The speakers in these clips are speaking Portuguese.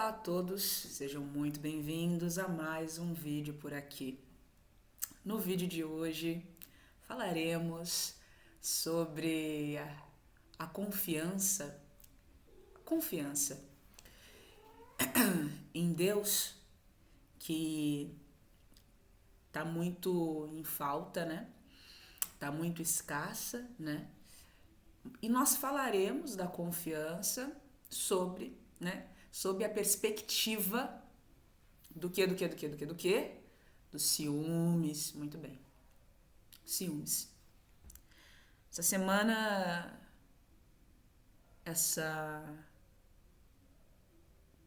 Olá a todos, sejam muito bem-vindos a mais um vídeo por aqui. No vídeo de hoje falaremos sobre a confiança em Deus, que está muito em falta, né? Está muito escassa, né? E nós falaremos da confiança sobre a perspectiva do quê? Dos ciúmes, muito bem. Ciúmes. Essa semana, essa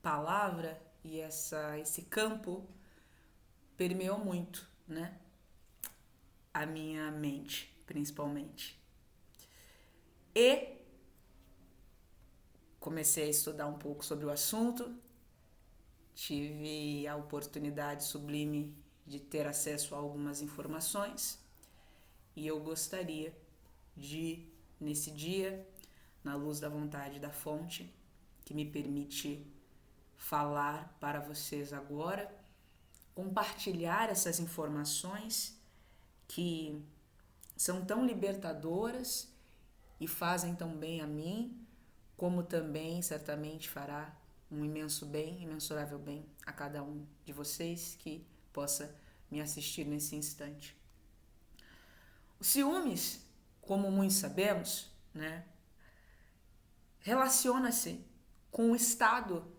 palavra e esse campo permeou muito, né? A minha mente, principalmente. E comecei a estudar um pouco sobre o assunto, tive a oportunidade sublime de ter acesso a algumas informações e eu gostaria de, nesse dia, na luz da vontade da fonte, que me permite falar para vocês agora, compartilhar essas informações que são tão libertadoras e fazem tão bem a mim, como também certamente fará um imenso bem, imensurável bem a cada um de vocês que possa me assistir nesse instante. O ciúmes, como muitos sabemos, né, relaciona-se com o estado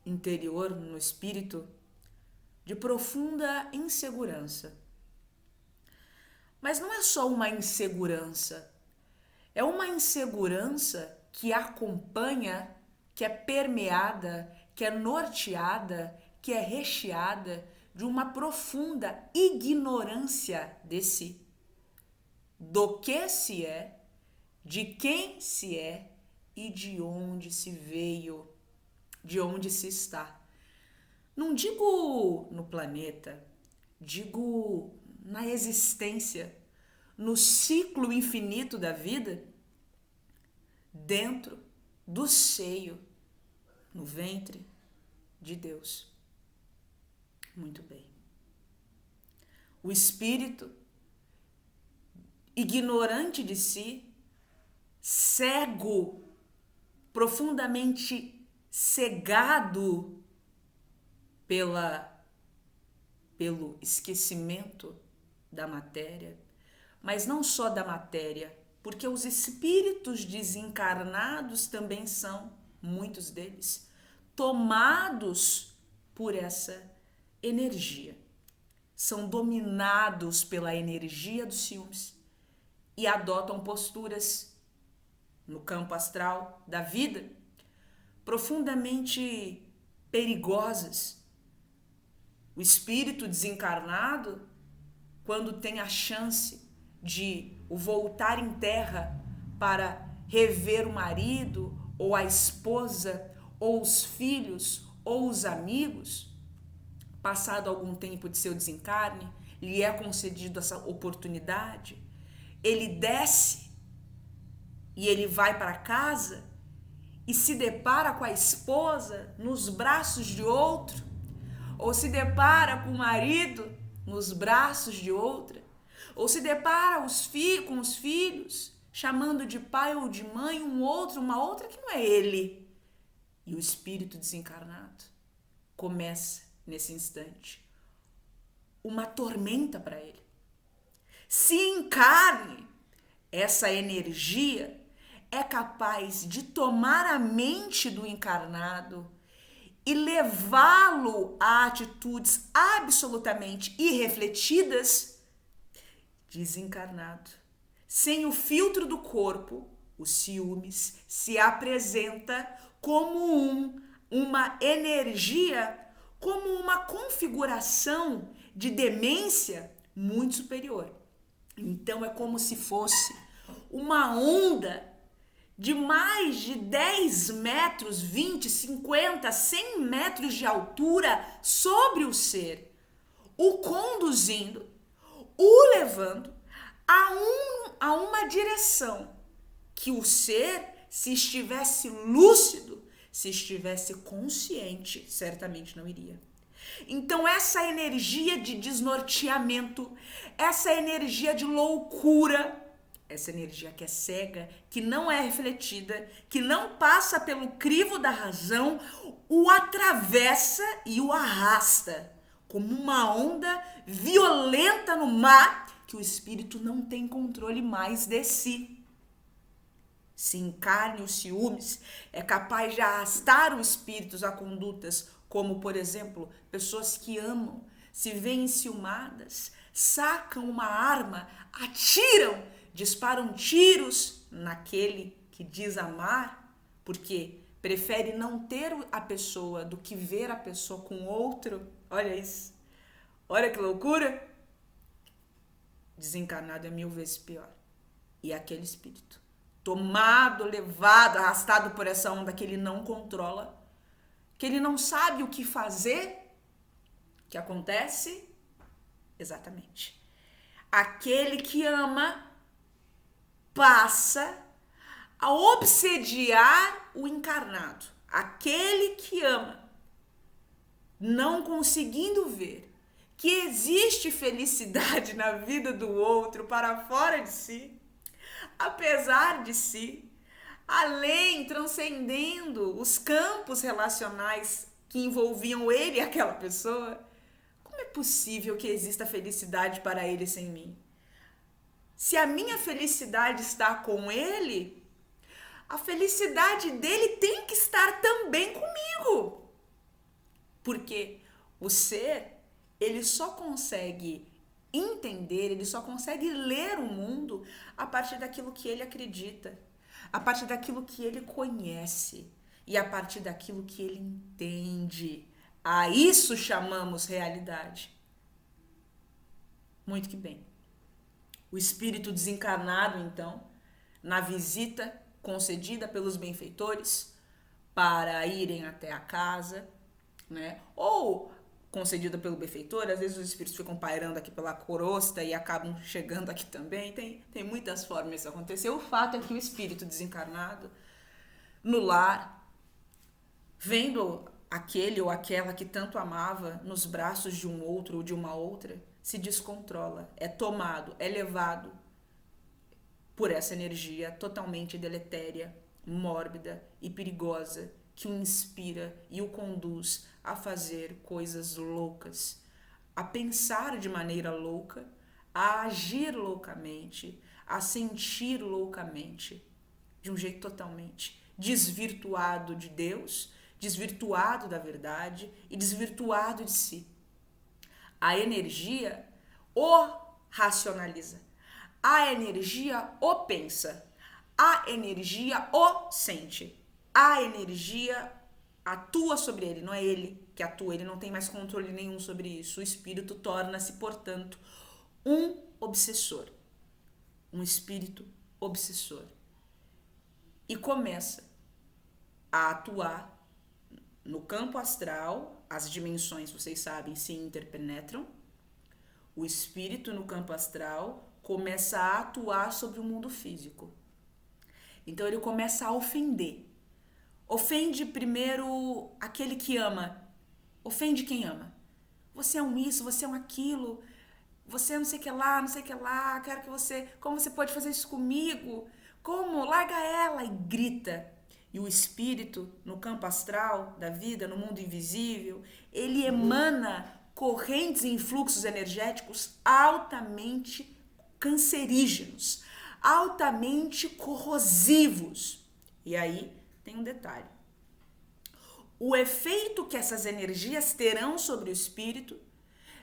interior no espírito de profunda insegurança. Mas não é só uma insegurança, é uma insegurança que acompanha, que é permeada, que é norteada, que é recheada de uma profunda ignorância de si, do que se é, de quem se é e de onde se veio, de onde se está. Não digo no planeta, digo na existência, no ciclo infinito da vida, dentro do seio, no ventre de Deus. Muito bem. O espírito, ignorante de si, cego, profundamente cegado pelo esquecimento da matéria, mas não só da matéria, porque os espíritos desencarnados também são, muitos deles, tomados por essa energia. São dominados pela energia dos ciúmes e adotam posturas no campo astral da vida profundamente perigosas. O espírito desencarnado, quando tem a chance de o voltar em terra para rever o marido, ou a esposa, ou os filhos, ou os amigos, passado algum tempo de seu desencarne, lhe é concedido essa oportunidade, ele desce e ele vai para casa e se depara com a esposa nos braços de outro, ou se depara com o marido nos braços de outra, ou se depara com os filhos, chamando de pai ou de mãe uma outra que não é ele. E o espírito desencarnado começa, nesse instante, uma tormenta para ele. Se encarne, essa energia é capaz de tomar a mente do encarnado e levá-lo a atitudes absolutamente irrefletidas, desencarnado. Sem o filtro do corpo, o ciúmes se apresenta como uma energia, como uma configuração de demência muito superior. Então é como se fosse uma onda de mais de 10 metros, 20, 50, 100 metros de altura sobre o ser, o conduzindo, o levando a uma direção que o ser, se estivesse lúcido, Se estivesse consciente, certamente não iria. Então essa energia de desnorteamento, essa energia de loucura, essa energia que é cega, que não é refletida, que não passa pelo crivo da razão, o atravessa e o arrasta como uma onda violenta no mar que o espírito não tem controle mais de si. Se encarne os ciúmes, é capaz de arrastar os espíritos a condutas como, por exemplo, pessoas que amam, se veem enciumadas, sacam uma arma, atiram, disparam tiros naquele que diz amar, porque prefere não ter a pessoa do que ver a pessoa com outro. Olha isso. Olha que loucura. Desencarnado é 1000 vezes pior. E aquele espírito, tomado, levado, arrastado por essa onda que ele não controla, que ele não sabe o que fazer, que acontece exatamente. Aquele que ama passa a obsediar o encarnado. Aquele que ama, não conseguindo ver que existe felicidade na vida do outro para fora de si, apesar de si, além, transcendendo os campos relacionais que envolviam ele e aquela pessoa, como é possível que exista felicidade para ele sem mim? Se a minha felicidade está com ele, a felicidade dele tem que estar também comigo. Porque o ser, ele só consegue entender, ele só consegue ler o mundo a partir daquilo que ele acredita, a partir daquilo que ele conhece e a partir daquilo que ele entende. A isso chamamos realidade. Muito que bem. O espírito desencarnado, então, na visita concedida pelos benfeitores para irem até a casa, né? Ou concedida pelo benfeitor, às vezes os espíritos ficam pairando aqui pela crosta e acabam chegando aqui também. Tem muitas formas disso acontecer. O fato é que o espírito desencarnado, no lar, vendo aquele ou aquela que tanto amava nos braços de um outro ou de uma outra, se descontrola, é tomado, é levado por essa energia totalmente deletéria, mórbida e perigosa que o inspira e o conduz a fazer coisas loucas, a pensar de maneira louca, a agir loucamente, a sentir loucamente, de um jeito totalmente desvirtuado de Deus, desvirtuado da verdade e desvirtuado de si. A energia o racionaliza, a energia o pensa, a energia o sente, a energia atua sobre ele, não é ele que atua, ele não tem mais controle nenhum sobre isso. O espírito torna-se, portanto, um obsessor, um espírito obsessor. E começa a atuar no campo astral. As dimensões, vocês sabem, se interpenetram. O espírito no campo astral começa a atuar sobre o mundo físico. Então ele começa a ofender. Ofende primeiro aquele que ama. Ofende quem ama. Você é um isso, você é um aquilo. Você é não sei o que lá, não sei o que lá. Quero que você... Como você pode fazer isso comigo? Como? Larga ela! E grita. E o espírito, no campo astral da vida, no mundo invisível, ele emana correntes e influxos energéticos altamente cancerígenos, altamente corrosivos. E aí tem um detalhe. O efeito que essas energias terão sobre o espírito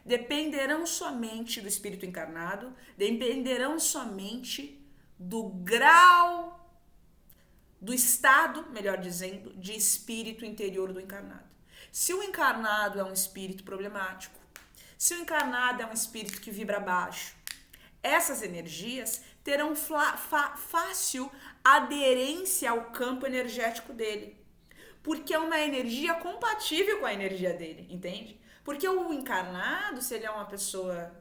dependerão somente do espírito encarnado, dependerão somente do grau, do estado, melhor dizendo, de espírito interior do encarnado. Se o encarnado é um espírito problemático, se o encarnado é um espírito que vibra baixo, essas energias terão fácil aderência ao campo energético dele, porque é uma energia compatível com a energia dele, entende? Porque o encarnado, se ele é uma pessoa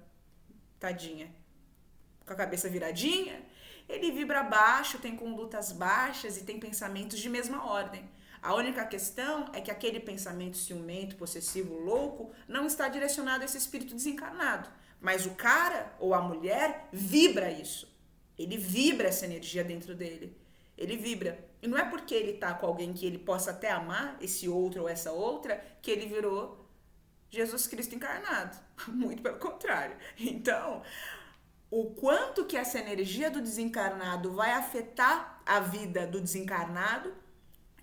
tadinha, com a cabeça viradinha, ele vibra baixo, tem condutas baixas e tem pensamentos de mesma ordem. A única questão é que aquele pensamento ciumento, possessivo, louco, não está direcionado a esse espírito desencarnado. Mas o cara ou a mulher vibra isso. Ele vibra essa energia dentro dele. Ele vibra. E não é porque ele tá com alguém que ele possa até amar, esse outro ou essa outra, que ele virou Jesus Cristo encarnado. Muito pelo contrário. Então, o quanto que essa energia do desencarnado vai afetar a vida do desencarnado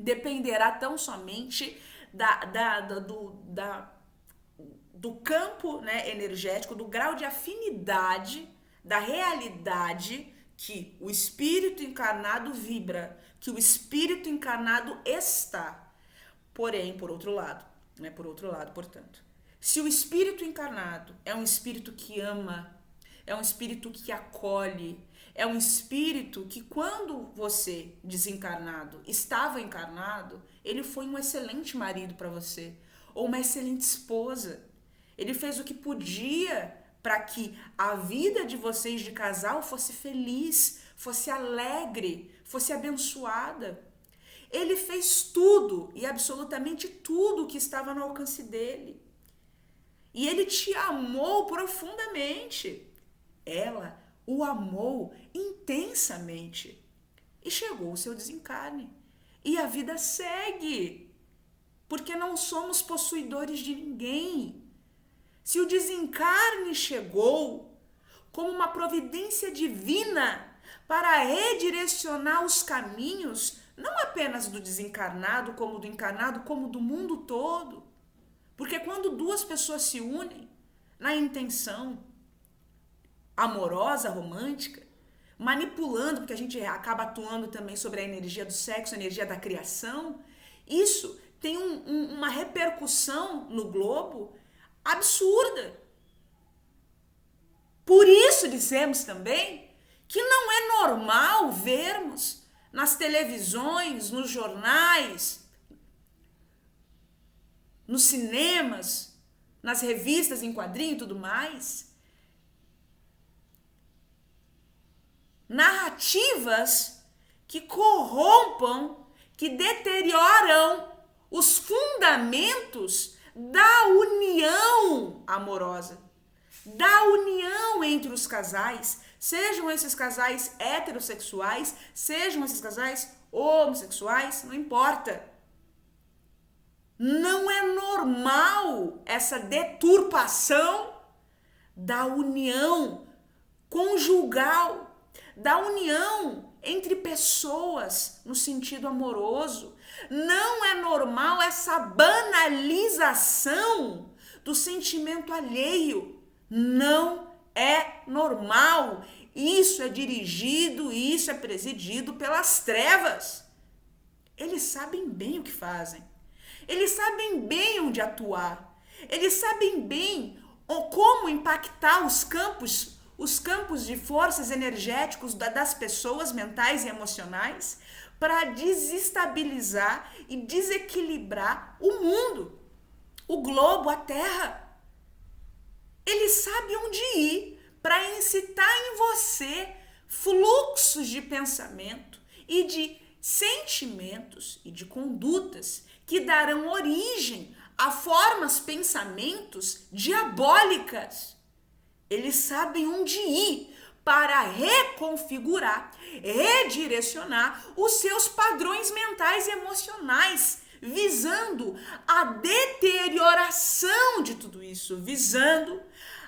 dependerá tão somente do campo, né, energético, do grau de afinidade, da realidade que o espírito encarnado vibra, que o espírito encarnado está. Porém, por outro lado, portanto, se o espírito encarnado é um espírito que ama, é um espírito que acolhe, é um espírito que quando você, desencarnado, estava encarnado, ele foi um excelente marido para você, ou uma excelente esposa. Ele fez o que podia para que a vida de vocês de casal fosse feliz, fosse alegre, fosse abençoada. Ele fez tudo e absolutamente tudo que estava no alcance dele. E ele te amou profundamente. Ela o amou intensamente. E chegou o seu desencarne. E a vida segue. Porque não somos possuidores de ninguém. Se o desencarne chegou como uma providência divina para redirecionar os caminhos, não apenas do desencarnado, como do encarnado, como do mundo todo. Porque quando duas pessoas se unem na intenção amorosa, romântica, manipulando, porque a gente acaba atuando também sobre a energia do sexo, a energia da criação, isso tem uma repercussão no globo absurda. Por isso dizemos também que não é normal vermos nas televisões, nos jornais, nos cinemas, nas revistas em quadrinho e tudo mais, narrativas que corrompam, que deterioram os fundamentos da união amorosa, da união entre os casais, sejam esses casais heterossexuais, sejam esses casais homossexuais, não importa. Não é normal essa deturpação da união conjugal, da união entre pessoas no sentido amoroso. Não é normal essa banalização do sentimento alheio. Não é normal. Isso é dirigido, isso é presidido pelas trevas. Eles sabem bem o que fazem. Eles sabem bem onde atuar. Eles sabem bem como impactar os campos de forças energéticos das pessoas mentais e emocionais para desestabilizar e desequilibrar o mundo, o globo, a Terra. Ele sabe onde ir para incitar em você fluxos de pensamento e de sentimentos e de condutas que darão origem a formas, pensamentos diabólicas. Eles sabem onde ir para reconfigurar, redirecionar os seus padrões mentais e emocionais, visando a deterioração de tudo isso, visando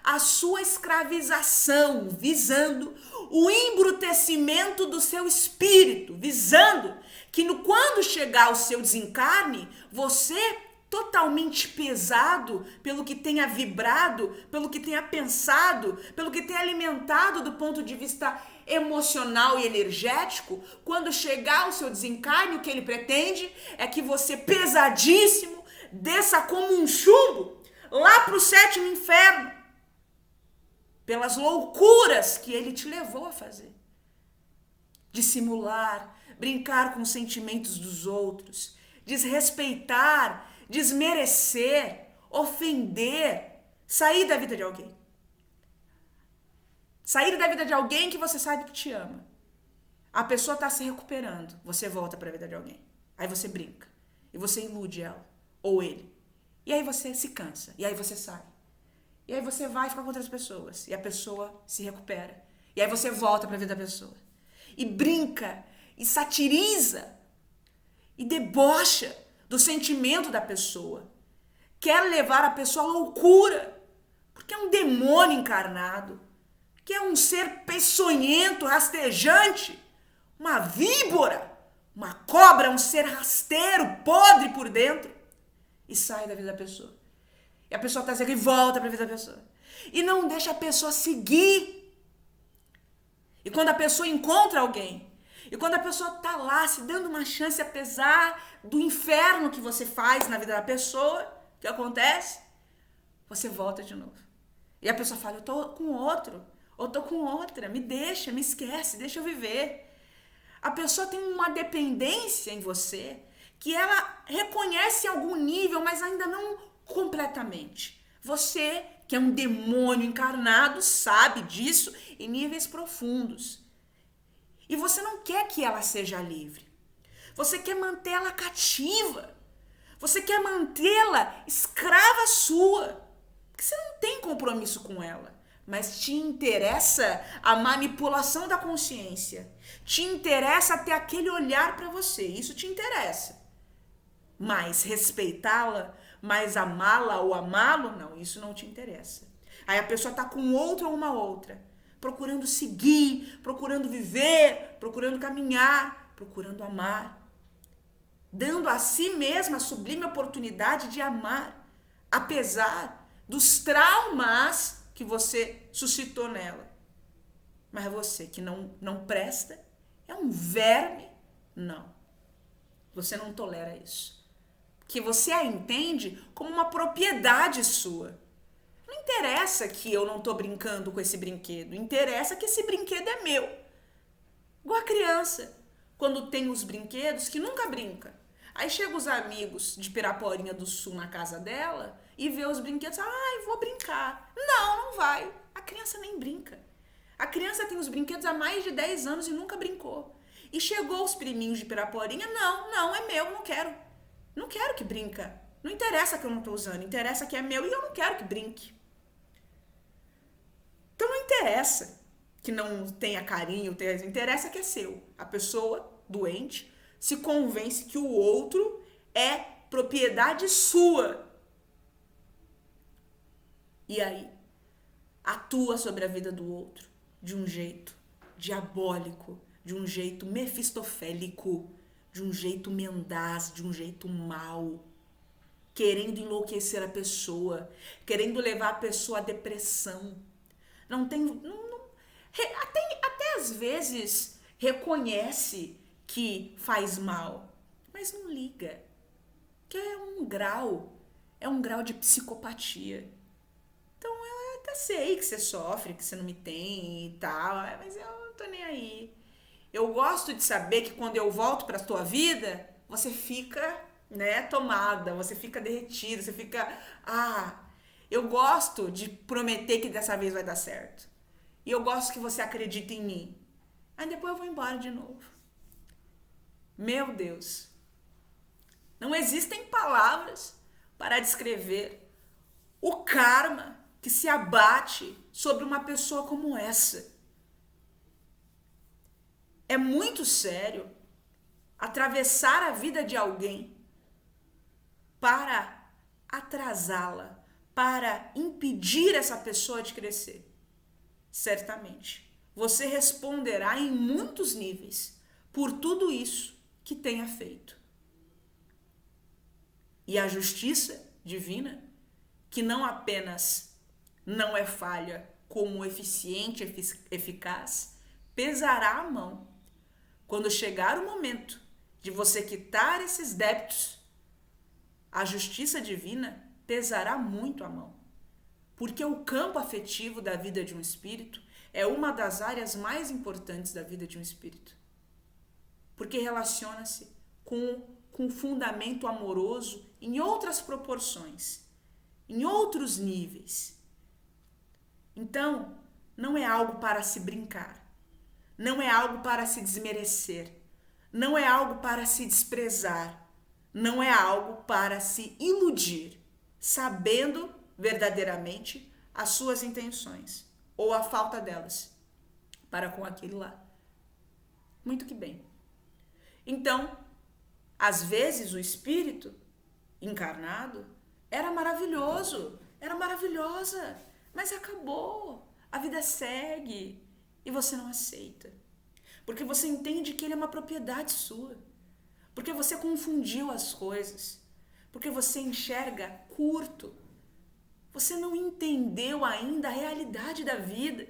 a sua escravização, visando o embrutecimento do seu espírito, visando que quando chegar o seu desencarne, você totalmente pesado pelo que tenha vibrado, pelo que tenha pensado, pelo que tenha alimentado do ponto de vista emocional e energético, quando chegar o seu desencarne, o que ele pretende é que você, pesadíssimo, desça como um chumbo lá para o sétimo inferno, pelas loucuras que ele te levou a fazer. Dissimular, brincar com os sentimentos dos outros, desrespeitar, desmerecer, ofender, sair da vida de alguém. Sair da vida de alguém que você sabe que te ama. A pessoa está se recuperando, você volta para a vida de alguém. Aí você brinca. e você ilude ela ou ele. E aí você se cansa, e aí você sai. E aí você vai ficar com outras pessoas, e a pessoa se recupera. E aí você volta para a vida da pessoa. E brinca, e satiriza, e debocha do sentimento da pessoa. Quer levar a pessoa à loucura, porque é um demônio encarnado, que é um ser peçonhento, rastejante, uma víbora, uma cobra, um ser rasteiro, podre por dentro, e sai da vida da pessoa. E a pessoa tá cega e volta para a vida da pessoa. E não deixa a pessoa seguir. E quando a pessoa encontra alguém, e quando a pessoa tá lá se dando uma chance, apesar do inferno que você faz na vida da pessoa, o que acontece? Você volta de novo. E a pessoa fala, eu tô com outro, ou tô com outra, me deixa, me esquece, deixa eu viver. A pessoa tem uma dependência em você que ela reconhece em algum nível, mas ainda não completamente. Você, que é um demônio encarnado, sabe disso em níveis profundos. E você não quer que ela seja livre. Você quer mantê-la cativa. Você quer mantê-la escrava sua. Porque você não tem compromisso com ela. Mas te interessa a manipulação da consciência. Te interessa ter aquele olhar para você. Isso te interessa. Mas respeitá-la, mas amá-la ou amá-lo, não, isso não te interessa. Aí a pessoa tá com outro ou uma outra, procurando seguir, procurando viver, procurando caminhar, procurando amar, dando a si mesma a sublime oportunidade de amar, apesar dos traumas que você suscitou nela. Mas você que não presta, é um verme, não. Você não tolera isso. Que você a entende como uma propriedade sua. Não interessa que eu não estou brincando com esse brinquedo. Interessa que esse brinquedo é meu. Igual a criança, quando tem os brinquedos que nunca brinca. Aí chegam os amigos de Piraporinha do Sul na casa dela e vê os brinquedos. Ai, vou brincar. Não vai. A criança nem brinca. A criança tem os brinquedos há mais de 10 anos e nunca brincou. E chegou os priminhos de Piraporinha. Não, é meu, não quero. Não quero que brinca. Não interessa que eu não estou usando. Interessa que é meu e eu não quero que brinque. Então não interessa que não tenha carinho. Interessa que é seu. A pessoa doente se convence que o outro é propriedade sua. E aí atua sobre a vida do outro de um jeito diabólico, de um jeito mefistofélico, de um jeito mendaz, de um jeito mau, querendo enlouquecer a pessoa, querendo levar a pessoa à depressão. Até às vezes reconhece que faz mal, mas não liga, que é um grau de psicopatia. Então eu até sei que você sofre, que você não me tem e tal, mas eu não tô nem aí. Eu gosto de saber que quando eu volto para a tua vida, você fica, tomada, você fica derretida, você fica, eu gosto de prometer que dessa vez vai dar certo. E eu gosto que você acredite em mim. Aí depois eu vou embora de novo. Meu Deus. Não existem palavras para descrever o karma que se abate sobre uma pessoa como essa. É muito sério atravessar a vida de alguém para atrasá-la, para impedir essa pessoa de crescer. Certamente, você responderá em muitos níveis por tudo isso que tenha feito. E a justiça divina, que não apenas não é falha, como eficiente, eficaz, pesará a mão. Quando chegar o momento de você quitar esses débitos, a justiça divina pesará muito a mão. Porque o campo afetivo da vida de um espírito é uma das áreas mais importantes da vida de um espírito. Porque relaciona-se com fundamento amoroso em outras proporções, em outros níveis. Então, não é algo para se brincar. Não é algo para se desmerecer. Não é algo para se desprezar. não é algo para se iludir, sabendo verdadeiramente as suas intenções ou a falta delas para com aquele lá. Muito que bem. Então, às vezes o espírito encarnado era maravilhoso, era maravilhosa, mas acabou. A vida segue e você não aceita. Porque você entende que ele é uma propriedade sua. Porque você confundiu as coisas. Porque você enxerga curto. Você não entendeu ainda a realidade da vida.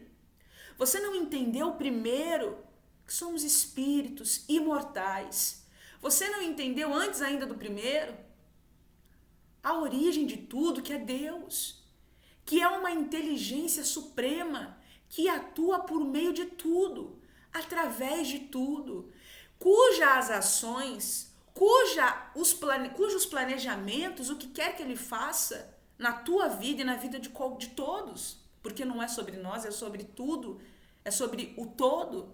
Você não entendeu primeiro que somos espíritos imortais. Você não entendeu antes ainda do primeiro a origem de tudo, que é Deus, que é uma inteligência suprema que atua por meio de tudo, através de tudo, cujas ações, cujos planejamentos, o que quer que ele faça na tua vida e na vida de todos, porque não é sobre nós, é sobre tudo, é sobre o todo.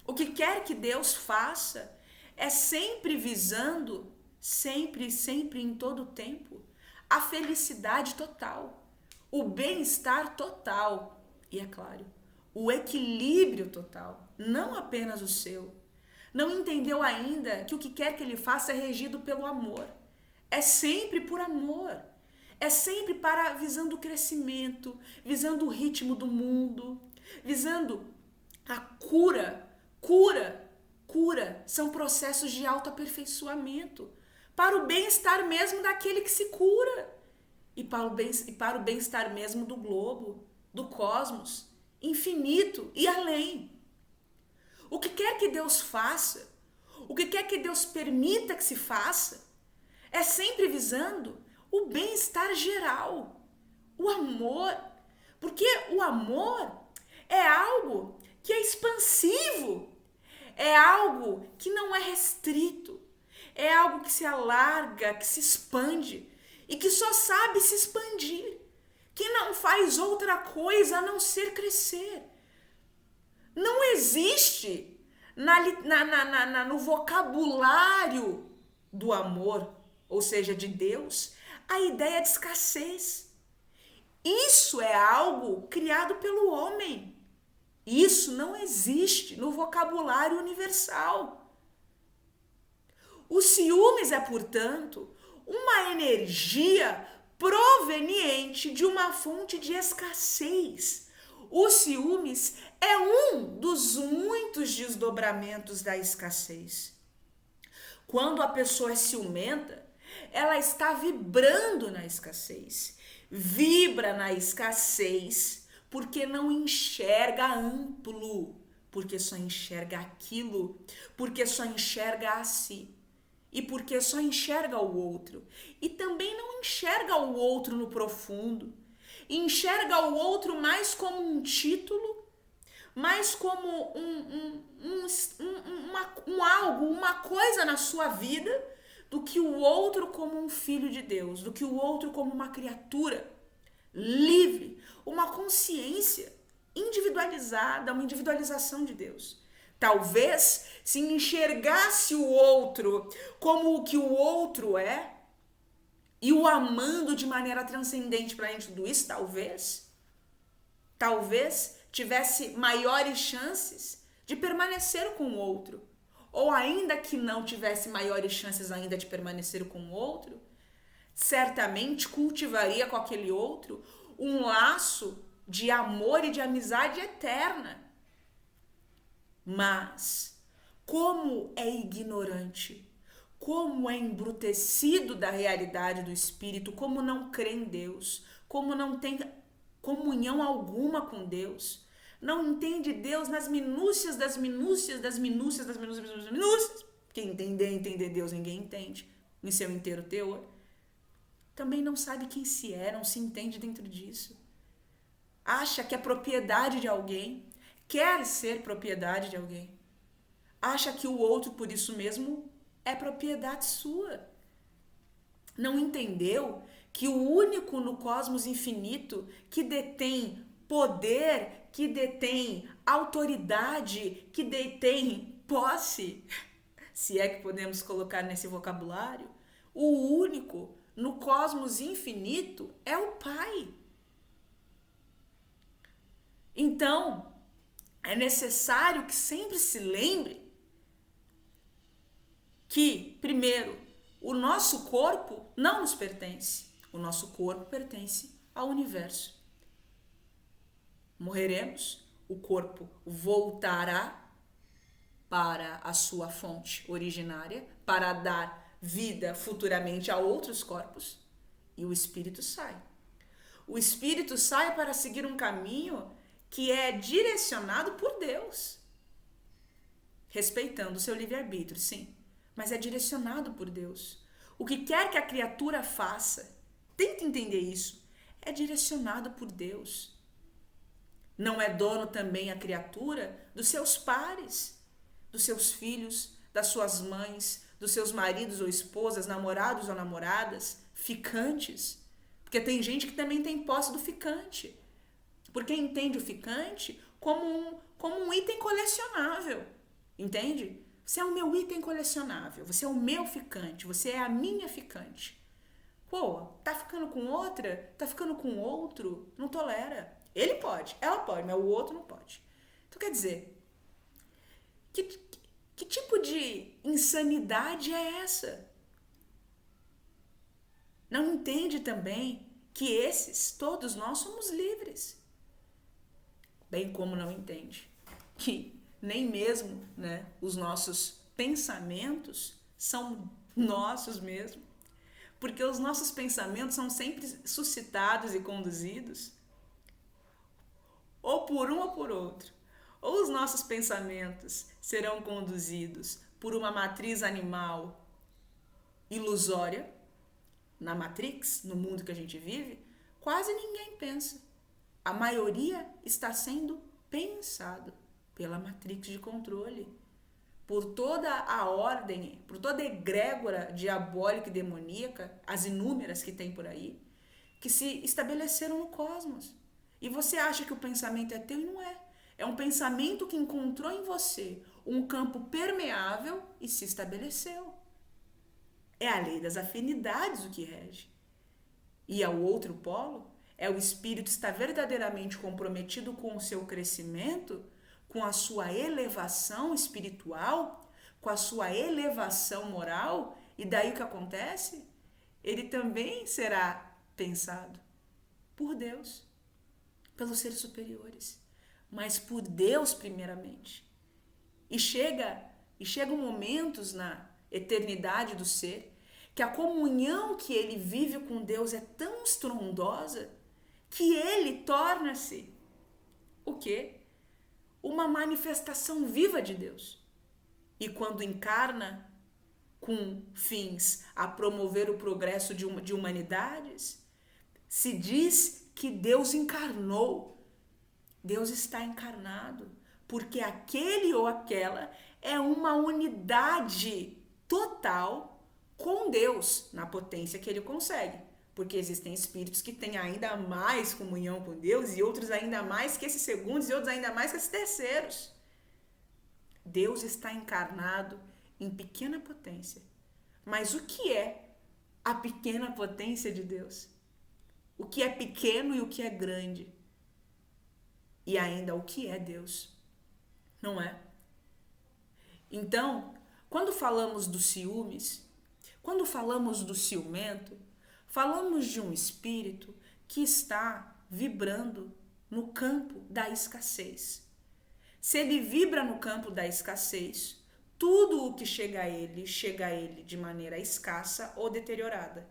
O que quer que Deus faça é sempre visando, sempre em todo o tempo, a felicidade total, o bem-estar total e, é claro, o equilíbrio total, não apenas o seu. Não entendeu ainda que o que quer que ele faça é regido pelo amor. É sempre por amor. É sempre visando o crescimento, visando o ritmo do mundo, visando a cura. Cura são processos de autoaperfeiçoamento para o bem-estar mesmo daquele que se cura e para o bem-estar mesmo do globo, do cosmos, infinito e além. O que quer que Deus faça, o que quer que Deus permita que se faça, é sempre visando o bem-estar geral, o amor, porque o amor é algo que é expansivo, é algo que não é restrito, é algo que se alarga, que se expande e que só sabe se expandir, que não faz outra coisa a não ser crescer. Não existe no vocabulário do amor, ou seja, de Deus, a ideia de escassez. Isso é algo criado pelo homem. Isso não existe no vocabulário universal. O ciúmes é, portanto, uma energia proveniente de uma fonte de escassez. O ciúmes é um dos muitos desdobramentos da escassez. Quando a pessoa é ciumenta, ela está vibrando na escassez. Vibra na escassez porque não enxerga amplo, porque só enxerga aquilo, porque só enxerga a si. E porque só enxerga o outro. E também não enxerga o outro no profundo. Enxerga o outro mais como um título, mais como uma coisa na sua vida, do que o outro como um filho de Deus, do que o outro como uma criatura livre, uma consciência individualizada, uma individualização de Deus. Talvez, se enxergasse o outro como o que o outro é, e o amando de maneira transcendente para além de tudo isso, talvez tivesse maiores chances de permanecer com o outro. Ou ainda que não tivesse maiores chances ainda de permanecer com o outro, certamente cultivaria com aquele outro um laço de amor e de amizade eterna. Mas, como é ignorante, como é embrutecido da realidade do espírito, como não crê em Deus, como não tem comunhão alguma com Deus, não entende Deus nas minúcias das minúcias. Quem entender Deus, ninguém entende, em seu inteiro teor. Também não sabe quem se é, não se entende dentro disso. Acha que é propriedade de alguém, quer ser propriedade de alguém. Acha que o outro, por isso mesmo, é propriedade sua. Não entendeu que o único no cosmos infinito que detém poder, que detém autoridade, que detém posse, se é que podemos colocar nesse vocabulário, O único no cosmos infinito é o Pai. Então, é necessário que sempre se lembre que, primeiro, o nosso corpo não nos pertence. O nosso corpo pertence ao universo. Morreremos, o corpo voltará para a sua fonte originária, para dar vida futuramente a outros corpos, e o espírito sai. O espírito sai para seguir um caminho que é direcionado por Deus, respeitando o seu livre-arbítrio, sim, mas é direcionado por Deus. O que quer que a criatura faça, tenta entender isso, é direcionado por Deus. Não é dono também a criatura dos seus pares, dos seus filhos, das suas mães, dos seus maridos ou esposas, namorados ou namoradas, ficantes. Porque tem gente que também tem posse do ficante. Porque entende o ficante como um item colecionável. Entende? Você é o meu item colecionável. Você é o meu ficante. Você é a minha ficante. Pô, tá ficando com outra? Tá ficando com outro? Não tolera. Ele pode, ela pode, mas o outro não pode. Então quer dizer, que tipo de insanidade é essa? Não entende também que esses, todos nós, somos livres. Bem como não entende que nem mesmo, né, os nossos pensamentos são nossos mesmo. Porque os nossos pensamentos são sempre suscitados e conduzidos ou por um ou por outro. Ou os nossos pensamentos serão conduzidos por uma matriz animal ilusória, na Matrix, no mundo que a gente vive, quase ninguém pensa. A maioria está sendo pensado pela Matrix de controle, por toda a ordem, por toda a egrégora diabólica e demoníaca, as inúmeras que tem por aí, que se estabeleceram no cosmos. E você acha que o pensamento é teu e não é. É um pensamento que encontrou em você um campo permeável e se estabeleceu. É a lei das afinidades o que rege. E ao outro polo, é o espírito estar verdadeiramente comprometido com o seu crescimento, com a sua elevação espiritual, com a sua elevação moral, e daí o que acontece? Ele também será pensado por Deus, pelos seres superiores, mas por Deus primeiramente. E chegam momentos na eternidade do ser que a comunhão que ele vive com Deus é tão estrondosa que ele torna-se o quê? Uma manifestação viva de Deus. E quando encarna com fins a promover o progresso de humanidades, se diz que Deus encarnou. Deus está encarnado, porque aquele ou aquela é uma unidade total com Deus, na potência que ele consegue. Porque existem espíritos que têm ainda mais comunhão com Deus e outros ainda mais que esses segundos e outros ainda mais que esses terceiros. Deus está encarnado em pequena potência. Mas o que é a pequena potência de Deus? O que é pequeno e o que é grande? E ainda o que é Deus? Não é? Então, quando falamos dos ciúmes, quando falamos do ciumento, falamos de um espírito que está vibrando no campo da escassez. Se ele vibra no campo da escassez, tudo o que chega a ele de maneira escassa ou deteriorada.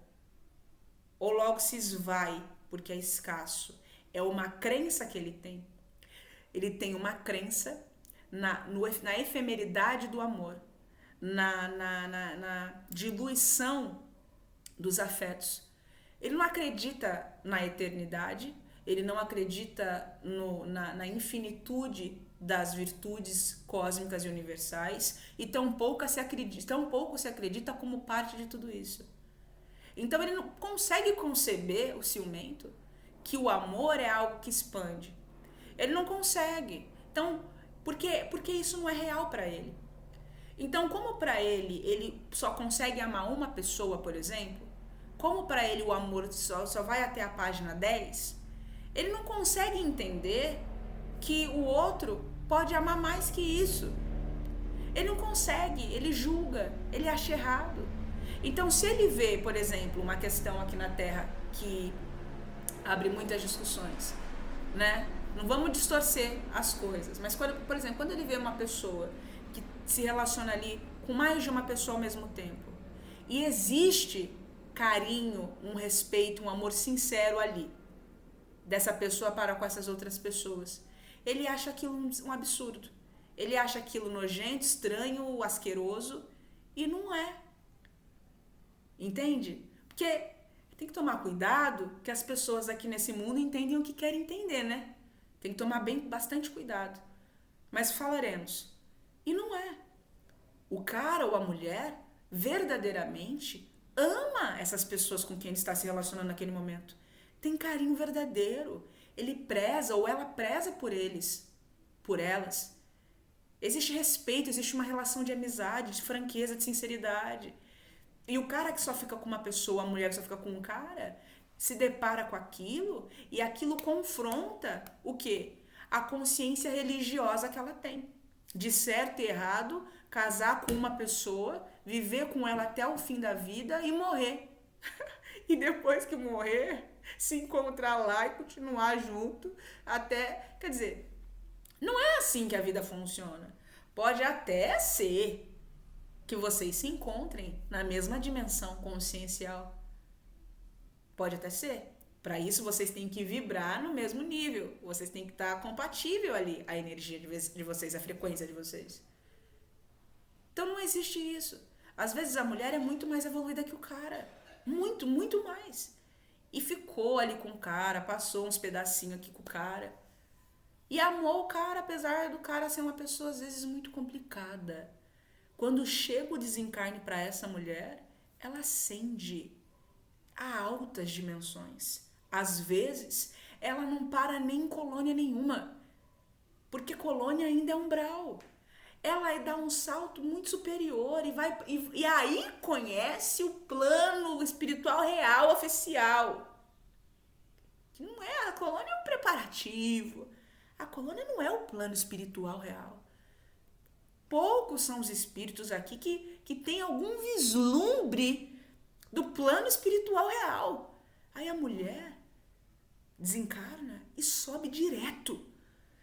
Ou logo se esvai, porque é escasso. É uma crença que ele tem. Ele tem uma crença na efemeridade do amor, na diluição dos afetos. Ele não acredita na eternidade, ele não acredita na infinitude das virtudes cósmicas e universais, e tampouco se acredita como parte de tudo isso. Então ele não consegue conceber o ciumento, que o amor é algo que expande. Ele não consegue. Então, porque isso não é real para ele. Então, como para ele só consegue amar uma pessoa, por exemplo, como para ele o amor só vai até a página 10, ele não consegue entender que o outro pode amar mais que isso. Ele não consegue, ele julga, ele acha errado. Então, se ele vê, por exemplo, uma questão aqui na Terra que abre muitas discussões, né? Não vamos distorcer as coisas, mas, por exemplo, quando ele vê uma pessoa que se relaciona ali com mais de uma pessoa ao mesmo tempo e existe carinho, um respeito, um amor sincero ali dessa pessoa para com essas outras pessoas, ele acha aquilo um absurdo. Ele acha aquilo nojento, estranho, asqueroso, e não é. Entende? Porque tem que tomar cuidado que as pessoas aqui nesse mundo entendem o que querem entender, né? Tem que tomar bastante cuidado. Mas falaremos. E não é. O cara ou a mulher verdadeiramente ama essas pessoas com quem ele está se relacionando naquele momento. Tem carinho verdadeiro. Ele preza ou ela preza por eles, por elas. Existe respeito, existe uma relação de amizade, de franqueza, de sinceridade. E o cara que só fica com uma pessoa, a mulher que só fica com um cara, se depara com aquilo e aquilo confronta o quê? A consciência religiosa que ela tem. De certo e errado, casar com uma pessoa, viver com ela até o fim da vida e morrer. E depois que morrer, se encontrar lá e continuar junto até... Quer dizer, não é assim que a vida funciona. Pode até ser que vocês se encontrem na mesma dimensão consciencial. Pode até ser. Para isso, vocês têm que vibrar no mesmo nível. Vocês têm que estar compatível ali, a energia de vocês, a frequência de vocês. Então, não existe isso. Às vezes, a mulher é muito mais evoluída que o cara. Muito, muito mais. E ficou ali com o cara, passou uns pedacinhos aqui com o cara. E amou o cara, apesar do cara ser uma pessoa, às vezes, muito complicada. Quando chega o desencarne para essa mulher, ela ascende a altas dimensões. Às vezes, ela não para nem em colônia nenhuma, porque colônia ainda é umbral. Ela dá um salto muito superior e aí conhece o plano espiritual real, oficial. Que não é, a colônia é um preparativo. A colônia não é o plano espiritual real. Poucos são os espíritos aqui que têm algum vislumbre do plano espiritual real. Aí a mulher desencarna e sobe direto.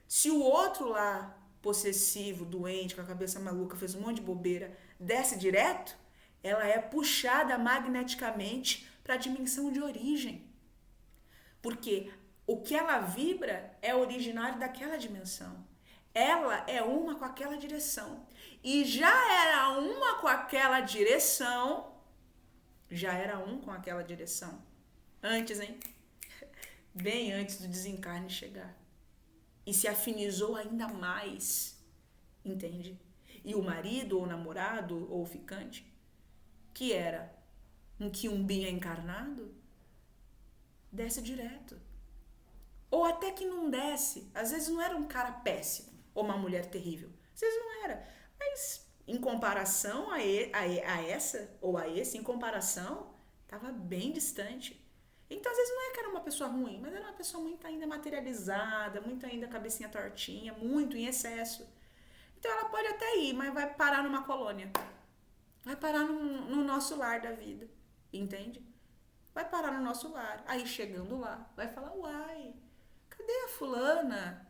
Se o outro lá, possessivo, doente, com a cabeça maluca, fez um monte de bobeira, desce direto, ela é puxada magneticamente para a dimensão de origem. Porque o que ela vibra é originário daquela dimensão. Ela é uma com aquela direção. E já era uma com aquela direção. Já era um com aquela direção. Antes, hein? Bem antes do desencarne chegar. E se afinizou ainda mais. Entende? E o marido, ou namorado, ou ficante, que era um quiumbinha encarnado, desce direto. Ou até que não desce. Às vezes não era um cara péssimo ou uma mulher terrível. Às vezes não era. Mas em comparação a essa ou a esse, em comparação, estava bem distante. Então às vezes não é que era uma pessoa ruim, mas era uma pessoa muito ainda materializada, muito ainda cabecinha tortinha, muito em excesso. Então ela pode até ir, mas vai parar numa colônia. Vai parar no nosso lar da vida. Entende? Vai parar no nosso lar. Aí chegando lá, vai falar, uai, cadê a fulana?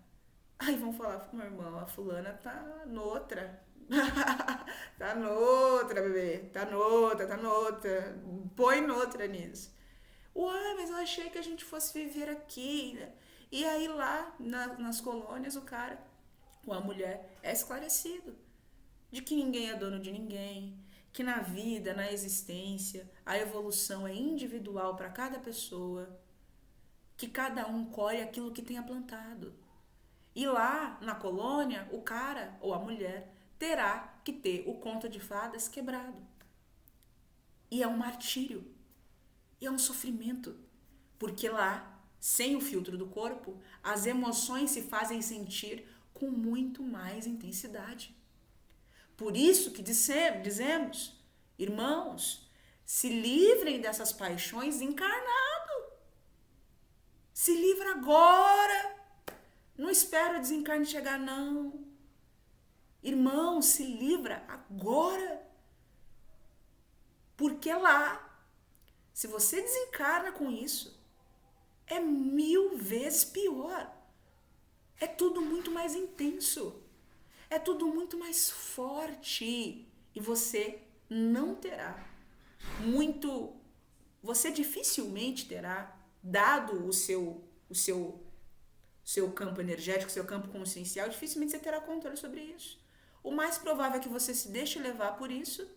Aí vão falar, meu irmão, a fulana tá noutra. Tá noutra, bebê. Tá noutra. Põe noutra nisso. Uai, mas eu achei que a gente fosse viver aqui. E aí lá, nas colônias, o cara, ou a mulher, é esclarecido. De que ninguém é dono de ninguém. Que na vida, na existência, a evolução é individual para cada pessoa. Que cada um colhe aquilo que tenha plantado. E lá, na colônia, o cara ou a mulher terá que ter o conto de fadas quebrado. E é um martírio. E é um sofrimento. Porque lá, sem o filtro do corpo, as emoções se fazem sentir com muito mais intensidade. Por isso que dizemos, irmãos, se livrem dessas paixões encarnado. Se livra agora. Não espera o desencarne chegar, não. Irmão, se livra agora. Porque lá, se você desencarna com isso, é 1000 vezes pior. É tudo muito mais intenso. É tudo muito mais forte. E você não terá muito... Você dificilmente terá, dado o seu campo energético, seu campo consciencial, dificilmente você terá controle sobre isso. O mais provável é que você se deixe levar por isso,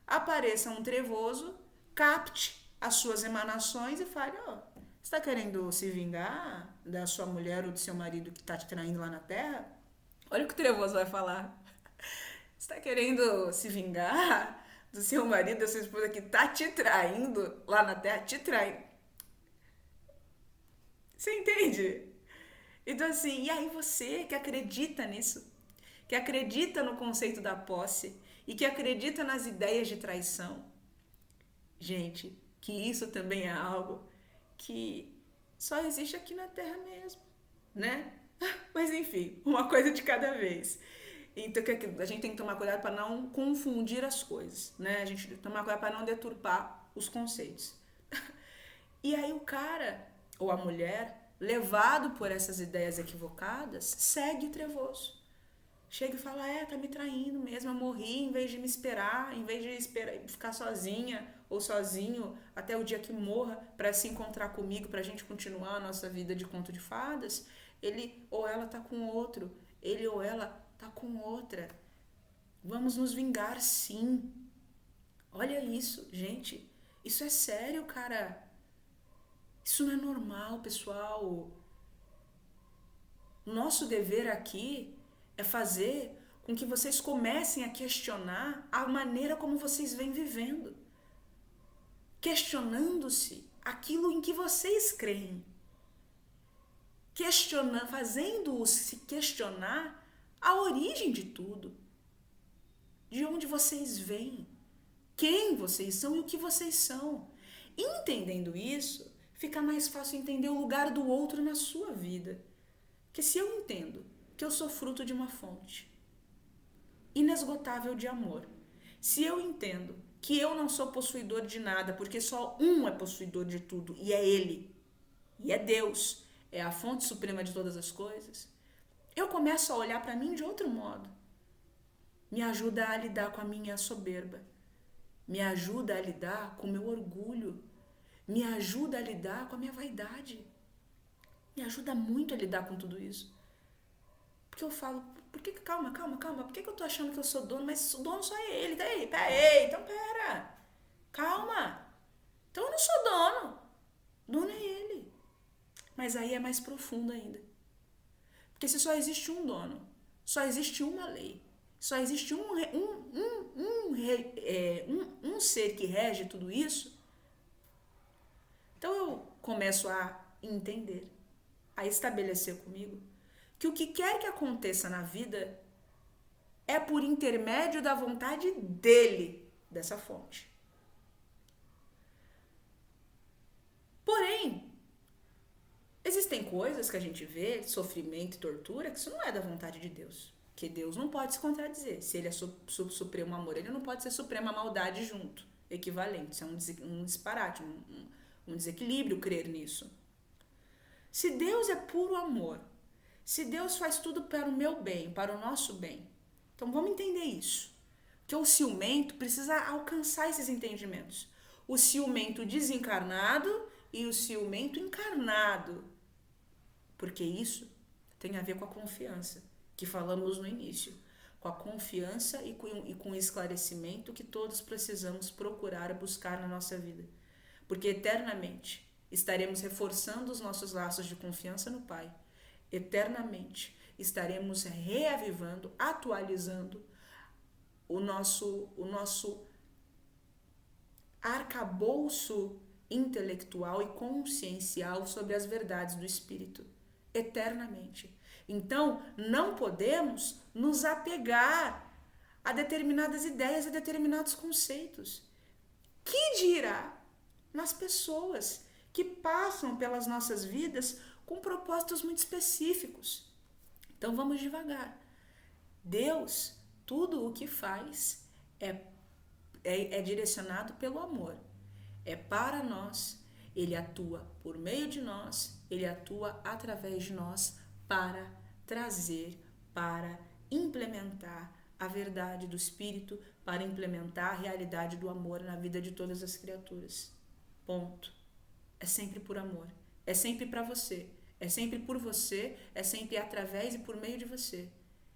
apareça um trevoso, capte as suas emanações e fale, ó, você está querendo se vingar da sua mulher ou do seu marido que está te traindo lá na Terra? Olha o que o trevoso vai falar. Você está querendo se vingar do seu marido, da sua esposa que está te traindo lá na Terra? Te traindo. Você entende? Então assim, e aí você que acredita nisso, que acredita no conceito da posse e que acredita nas ideias de traição, gente, que isso também é algo que só existe aqui na Terra mesmo, né? Mas enfim, uma coisa de cada vez. Então a gente tem que tomar cuidado para não confundir as coisas, né? A gente tem que tomar cuidado para não deturpar os conceitos. E aí o cara ou a mulher, levado por essas ideias equivocadas, segue trevoso. Chega e fala, tá me traindo mesmo, eu morri em vez de me esperar, em vez de ficar sozinha ou sozinho até o dia que morra para se encontrar comigo, pra gente continuar a nossa vida de conto de fadas, ele ou ela tá com outro, ele ou ela tá com outra. Vamos nos vingar, sim. Olha isso, gente, isso é sério, cara. Isso não é normal, pessoal. Nosso dever aqui é fazer com que vocês comecem a questionar a maneira como vocês vêm vivendo. Questionando-se aquilo em que vocês creem. Fazendo-os se questionar a origem de tudo. De onde vocês vêm. Quem vocês são e o que vocês são. Entendendo isso, fica mais fácil entender o lugar do outro na sua vida. Porque se eu entendo que eu sou fruto de uma fonte inesgotável de amor, se eu entendo que eu não sou possuidor de nada, porque só um é possuidor de tudo, e é Ele, e é Deus, é a fonte suprema de todas as coisas, eu começo a olhar para mim de outro modo. Me ajuda a lidar com a minha soberba, me ajuda a lidar com o meu orgulho, me ajuda a lidar com a minha vaidade, me ajuda muito a lidar com tudo isso. Porque eu falo, calma, por que eu tô achando que eu sou dono, mas o dono só é ele, então pera, calma, então eu não sou dono, dono é ele. Mas aí é mais profundo ainda, porque se só existe um dono, só existe uma lei, só existe um ser que rege tudo isso, então eu começo a entender, a estabelecer comigo que o que quer que aconteça na vida é por intermédio da vontade dele, dessa fonte. Porém, existem coisas que a gente vê, sofrimento e tortura, que isso não é da vontade de Deus. Que Deus não pode se contradizer. Se ele é supremo amor, ele não pode ser suprema maldade junto, equivalente. Isso é um disparate, um desequilíbrio crer nisso. Se Deus é puro amor, se Deus faz tudo para o meu bem, para o nosso bem, então vamos entender isso. Porque o ciumento precisa alcançar esses entendimentos. O ciumento desencarnado e o ciumento encarnado. Porque isso tem a ver com a confiança, que falamos no início. Com a confiança e com o esclarecimento que todos precisamos procurar buscar na nossa vida. Porque eternamente estaremos reforçando os nossos laços de confiança no Pai. Eternamente estaremos reavivando, atualizando o nosso arcabouço intelectual e consciencial sobre as verdades do Espírito. Eternamente. Então, não podemos nos apegar a determinadas ideias, a determinados conceitos. Que dirá nas pessoas que passam pelas nossas vidas com propósitos muito específicos? Então vamos devagar. Deus, tudo o que faz é direcionado pelo amor. É para nós. Ele atua por meio de nós. Ele atua através de nós para trazer, para implementar a verdade do Espírito, para implementar a realidade do amor na vida de todas as criaturas. Ponto. É sempre por amor. É sempre para você. É sempre por você. É sempre através e por meio de você.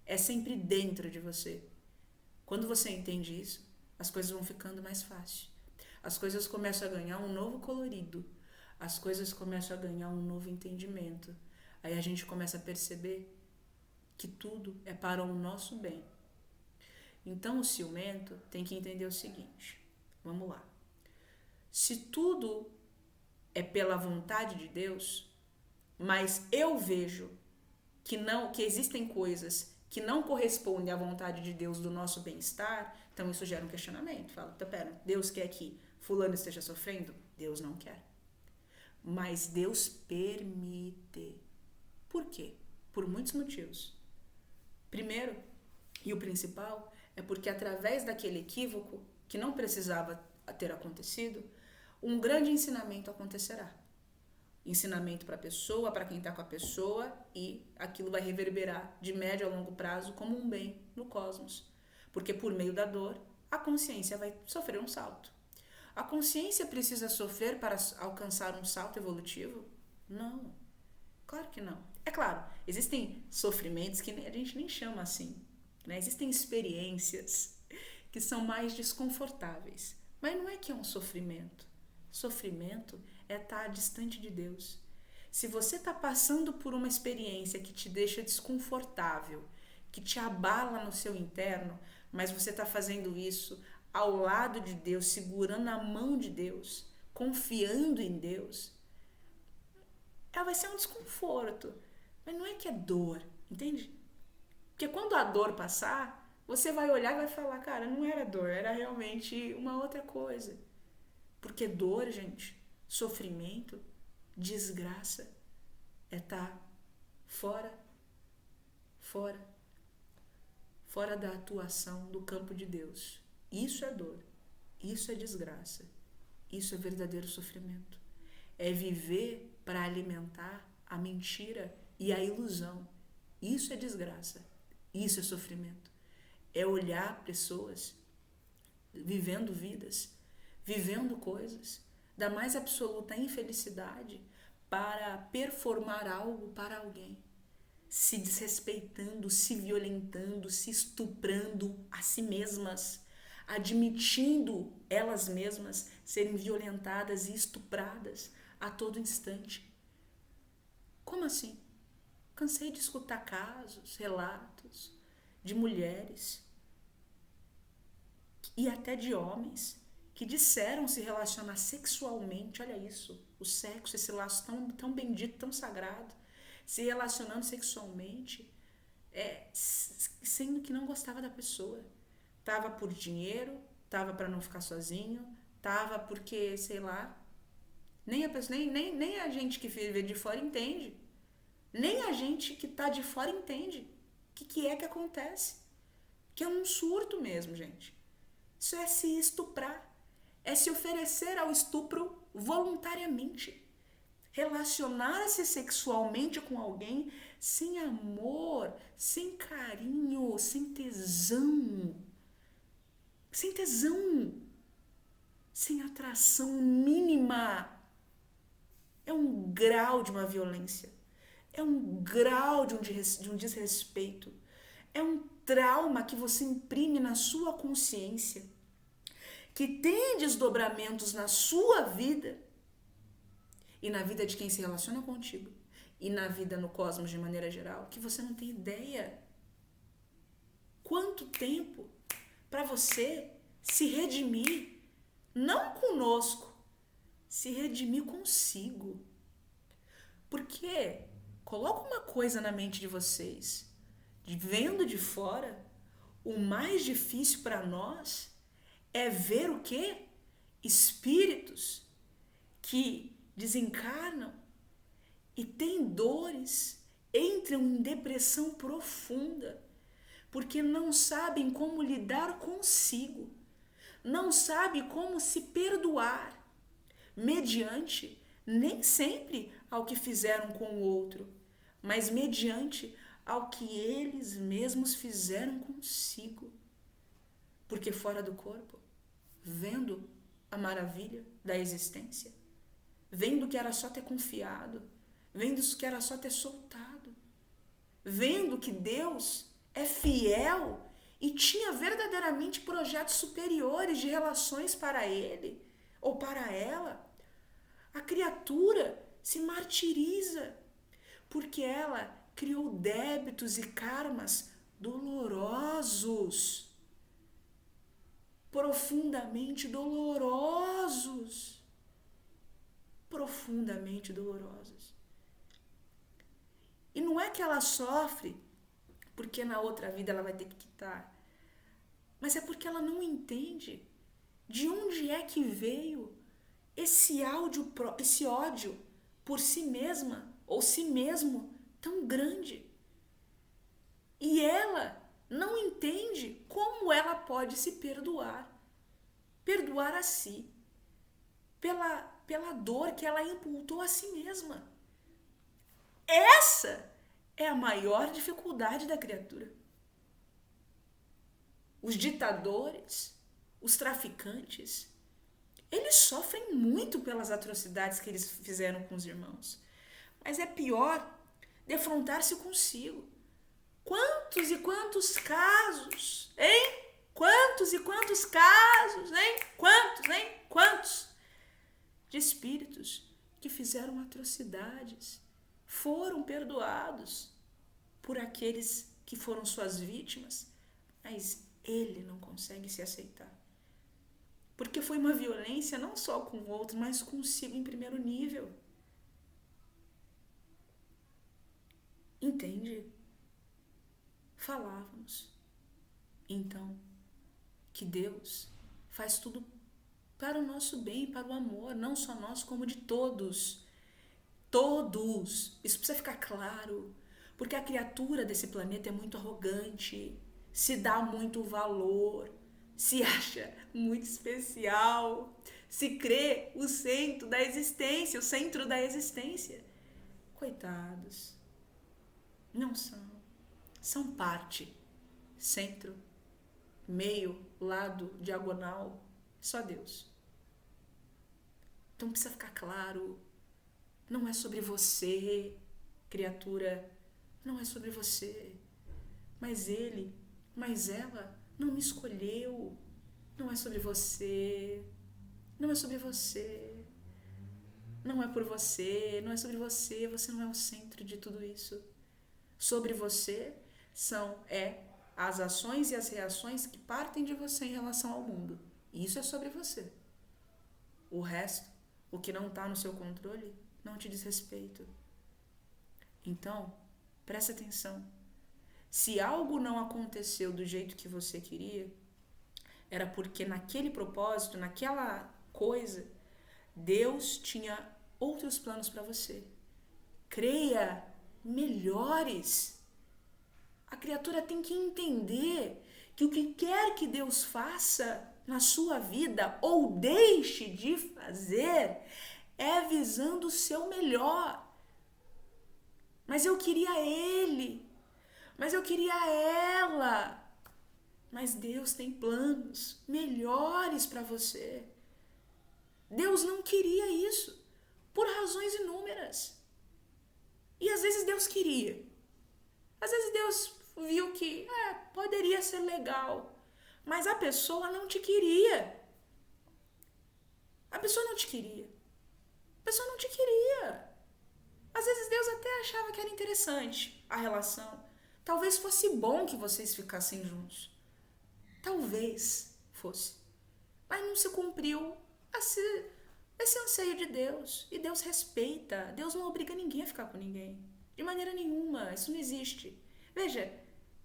É sempre dentro de você. Quando você entende isso, as coisas vão ficando mais fáceis. As coisas começam a ganhar um novo colorido. As coisas começam a ganhar um novo entendimento. Aí a gente começa a perceber que tudo é para o nosso bem. Então o ciumento tem que entender o seguinte. Vamos lá. Se tudo é pela vontade de Deus, mas eu vejo que existem coisas que não correspondem à vontade de Deus do nosso bem-estar, então isso gera um questionamento. Fala, então pera, Deus quer que fulano esteja sofrendo? Deus não quer. Mas Deus permite. Por quê? Por muitos motivos. Primeiro, e o principal, é porque através daquele equívoco, que não precisava ter acontecido, um grande ensinamento acontecerá. Ensinamento para a pessoa, para quem está com a pessoa, e aquilo vai reverberar de médio a longo prazo como um bem no cosmos. Porque por meio da dor, a consciência vai sofrer um salto. A consciência precisa sofrer para alcançar um salto evolutivo? Não. Claro que não. É claro, existem sofrimentos que a gente nem chama assim, né? Existem experiências que são mais desconfortáveis. Mas não é que é um sofrimento. Sofrimento é estar distante de Deus. Se você está passando por uma experiência que te deixa desconfortável, que te abala no seu interno, mas você está fazendo isso ao lado de Deus, segurando a mão de Deus, confiando em Deus, ela vai ser um desconforto. Mas não é que é dor, entende? Porque quando a dor passar, você vai olhar e vai falar, cara, não era dor, era realmente uma outra coisa. Porque dor, gente, sofrimento, desgraça, é estar fora da atuação do campo de Deus. Isso é dor, isso é desgraça, isso é verdadeiro sofrimento. É viver para alimentar a mentira e a ilusão. Isso é desgraça, isso é sofrimento. É olhar pessoas vivendo vidas, vivendo coisas da mais absoluta infelicidade para performar algo para alguém, se desrespeitando, se violentando, se estuprando a si mesmas, admitindo elas mesmas serem violentadas e estupradas a todo instante. Como assim? Cansei de escutar casos, relatos de mulheres e até de homens que disseram se relacionar sexualmente, olha isso, o sexo, esse laço tão bendito, tão sagrado, se relacionando sexualmente, sendo que não gostava da pessoa. Tava por dinheiro, tava para não ficar sozinho, tava porque, sei lá, nem a gente que vê de fora entende. Nem a gente que tá de fora entende o que é que acontece. Que é um surto mesmo, gente. Isso é se estuprar. É se oferecer ao estupro voluntariamente. Relacionar-se sexualmente com alguém sem amor, sem carinho, sem tesão. Sem tesão. Sem atração mínima. É um grau de uma violência. É um grau de um desrespeito. É um trauma que você imprime na sua consciência, que tem desdobramentos na sua vida e na vida de quem se relaciona contigo e na vida no cosmos de maneira geral, que você não tem ideia. Quanto tempo para você se redimir, não conosco, se redimir consigo. Porque coloca uma coisa na mente de vocês, vendo de fora, O mais difícil para nós é ver o quê? Espíritos que desencarnam e têm dores, entram em depressão profunda, porque não sabem como lidar consigo, não sabem como se perdoar, mediante nem sempre ao que fizeram com o outro, mas mediante ao que eles mesmos fizeram consigo. Porque fora do corpo, vendo a maravilha da existência, vendo que era só ter confiado, vendo que era só ter soltado, vendo que Deus é fiel e tinha verdadeiramente projetos superiores de relações para ele ou para ela, a criatura se martiriza porque ela criou débitos e karmas dolorosos, profundamente dolorosos, profundamente dolorosos. E não é que ela sofre porque na outra vida ela vai ter que quitar, mas é porque ela não entende de onde é que veio esse ódio por si mesma ou si mesmo tão grande. E ela não entende como ela pode se perdoar a si, pela dor que ela imputou a si mesma. Essa é a maior dificuldade da criatura. Os ditadores, os traficantes, eles sofrem muito pelas atrocidades que eles fizeram com os irmãos. Mas é pior defrontar-se consigo. Quantos e quantos casos, hein? Quantos e quantos casos, hein? Quantos de espíritos que fizeram atrocidades foram perdoados por aqueles que foram suas vítimas, mas ele não consegue se aceitar. Porque foi uma violência não só com o outro, mas consigo em primeiro nível. Entende? Falávamos, então, que Deus faz tudo para o nosso bem, para o amor, não só nós, como de todos. Todos. Isso precisa ficar claro, porque a criatura desse planeta é muito arrogante, se dá muito valor, se acha muito especial, se crê o centro da existência, o centro da existência. Coitados, não são. São parte, centro, meio, lado, diagonal, só Deus. Então precisa ficar claro, não é sobre você, criatura, não é sobre você, mas ele, mas ela não me escolheu, não é sobre você, não é sobre você, não é por você, não é sobre você, você não é o centro de tudo isso. Sobre você são as ações e as reações que partem de você em relação ao mundo. Isso é sobre você. O resto, o que não está no seu controle, não te diz respeito. Então, presta atenção. Se algo não aconteceu do jeito que você queria, era porque naquele propósito, naquela coisa, Deus tinha outros planos para você. Creia, melhores. A criatura tem que entender que o que quer que Deus faça na sua vida ou deixe de fazer é visando o seu melhor. Mas eu queria ele, mas eu queria ela. Mas Deus tem planos melhores para você. Deus não queria isso, por razões inúmeras. E às vezes Deus queria. Às vezes Deus viu que poderia ser legal, mas a pessoa não te queria. A pessoa não te queria. A pessoa não te queria. Às vezes Deus até achava que era interessante a relação. Talvez fosse bom que vocês ficassem juntos. Talvez fosse. Mas não se cumpriu esse anseio de Deus. E Deus respeita. Deus não obriga ninguém a ficar com ninguém. De maneira nenhuma. Isso não existe. Veja,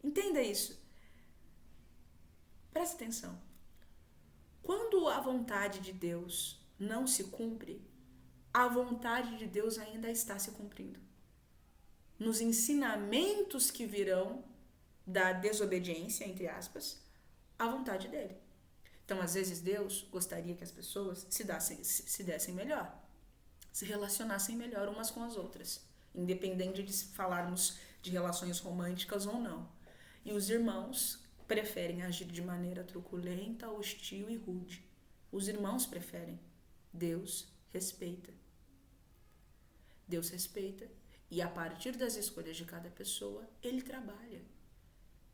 entenda isso. Presta atenção. Quando a vontade de Deus não se cumpre, a vontade de Deus ainda está se cumprindo. Nos ensinamentos que virão da desobediência, entre aspas, à vontade dele. Então, às vezes, Deus gostaria que as pessoas se dessem melhor, se relacionassem melhor umas com as outras, independente de falarmos de relações românticas ou não. E os irmãos preferem agir de maneira truculenta, hostil e rude. Os irmãos preferem. Deus respeita. Deus respeita. E a partir das escolhas de cada pessoa, ele trabalha.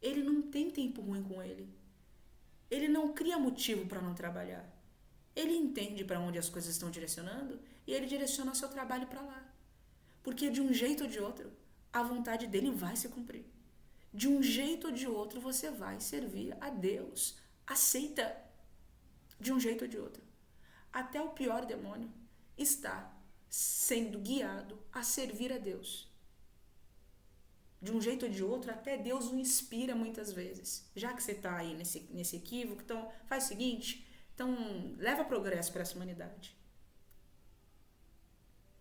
Ele não tem tempo ruim com ele. Ele não cria motivo para não trabalhar. Ele entende para onde as coisas estão direcionando e ele direciona seu trabalho para lá. Porque de um jeito ou de outro, a vontade dele vai se cumprir. De um jeito ou de outro, você vai servir a Deus. Aceita. De um jeito ou de outro. Até o pior demônio está sendo guiado a servir a Deus. De um jeito ou de outro, até Deus o inspira muitas vezes. Já que você está aí nesse equívoco, então faz o seguinte, então leva progresso para essa humanidade.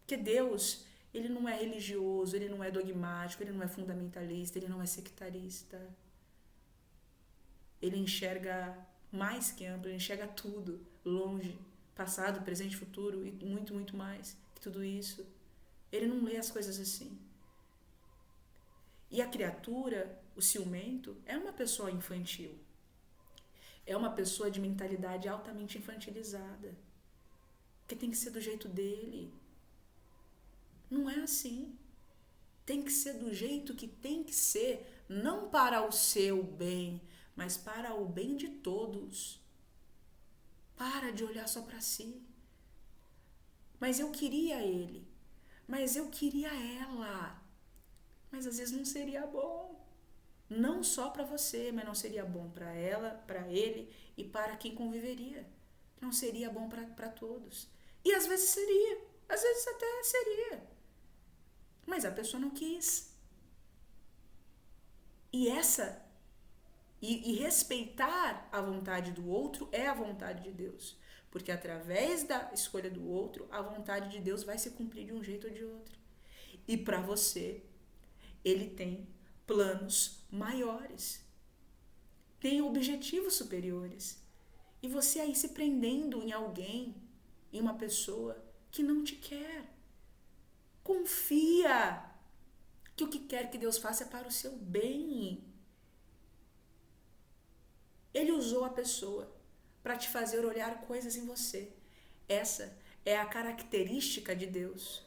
Porque Deus, ele não é religioso, ele não é dogmático, ele não é fundamentalista, ele não é sectarista. Ele enxerga mais que amplo, ele enxerga tudo, longe, passado, presente, futuro e muito, muito mais que tudo isso. Ele não lê as coisas assim. E a criatura, o ciumento, é uma pessoa infantil. É uma pessoa de mentalidade altamente infantilizada. Porque tem que ser do jeito dele. Não é assim. Tem que ser do jeito que tem que ser, não para o seu bem, mas para o bem de todos. Para de olhar só para si. Mas eu queria ele. Mas eu queria ela. Mas às vezes não seria bom. Não só para você, mas não seria bom para ela, para ele e para quem conviveria. Não seria bom para todos. E às vezes seria. Às vezes até seria. Mas a pessoa não quis. E respeitar a vontade do outro é a vontade de Deus. Porque através da escolha do outro, a vontade de Deus vai se cumprir de um jeito ou de outro. E para você, ele tem planos maiores. Tem objetivos superiores. E você aí se prendendo em alguém, em uma pessoa que não te quer. Confia que o que quer que Deus faça é para o seu bem. Ele usou a pessoa para te fazer olhar coisas em você. Essa é a característica de Deus,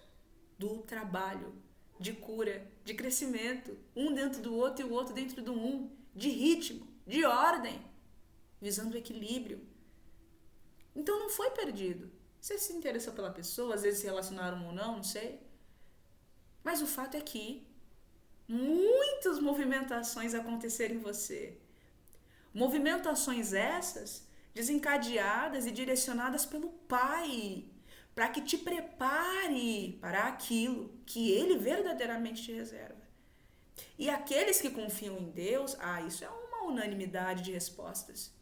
do trabalho, de cura, de crescimento, um dentro do outro e o outro dentro do um, de ritmo, de ordem, visando o equilíbrio. Então não foi perdido. Você se interessou pela pessoa, às vezes se relacionaram ou não sei. Mas o fato é que muitas movimentações aconteceram em você. Movimentações essas desencadeadas e direcionadas pelo Pai, para que te prepare para aquilo que Ele verdadeiramente te reserva. E aqueles que confiam em Deus, isso é uma unanimidade de respostas.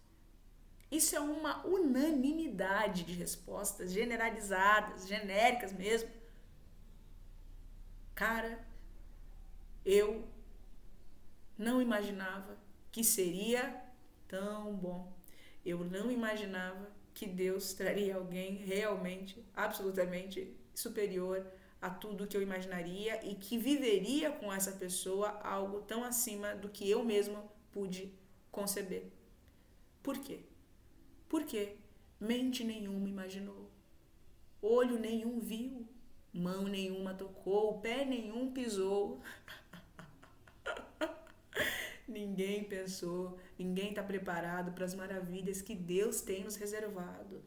Isso é uma unanimidade de respostas generalizadas, genéricas mesmo. Cara, eu não imaginava que seria tão bom. Eu não imaginava que Deus traria alguém realmente, absolutamente superior a tudo que eu imaginaria e que viveria com essa pessoa algo tão acima do que eu mesma pude conceber. Por quê? Porque mente nenhuma imaginou, olho nenhum viu, mão nenhuma tocou, pé nenhum pisou. Ninguém pensou, ninguém está preparado para as maravilhas que Deus tem nos reservado.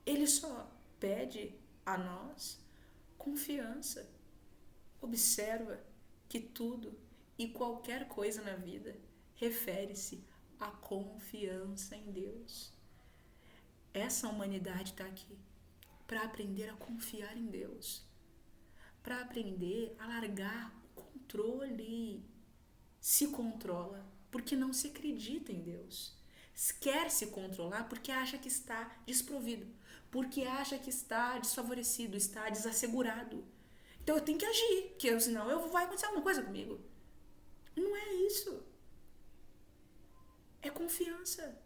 Ele só pede a nós confiança. Observa que tudo e qualquer coisa na vida refere-se à confiança em Deus. Essa humanidade está aqui para aprender a confiar em Deus, para aprender a largar o controle. Se controla, porque não se acredita em Deus. Quer se controlar porque acha que está desprovido, porque acha que está desfavorecido, está desassegurado. Então eu tenho que agir, porque senão vai acontecer alguma coisa comigo. Não é isso. É confiança.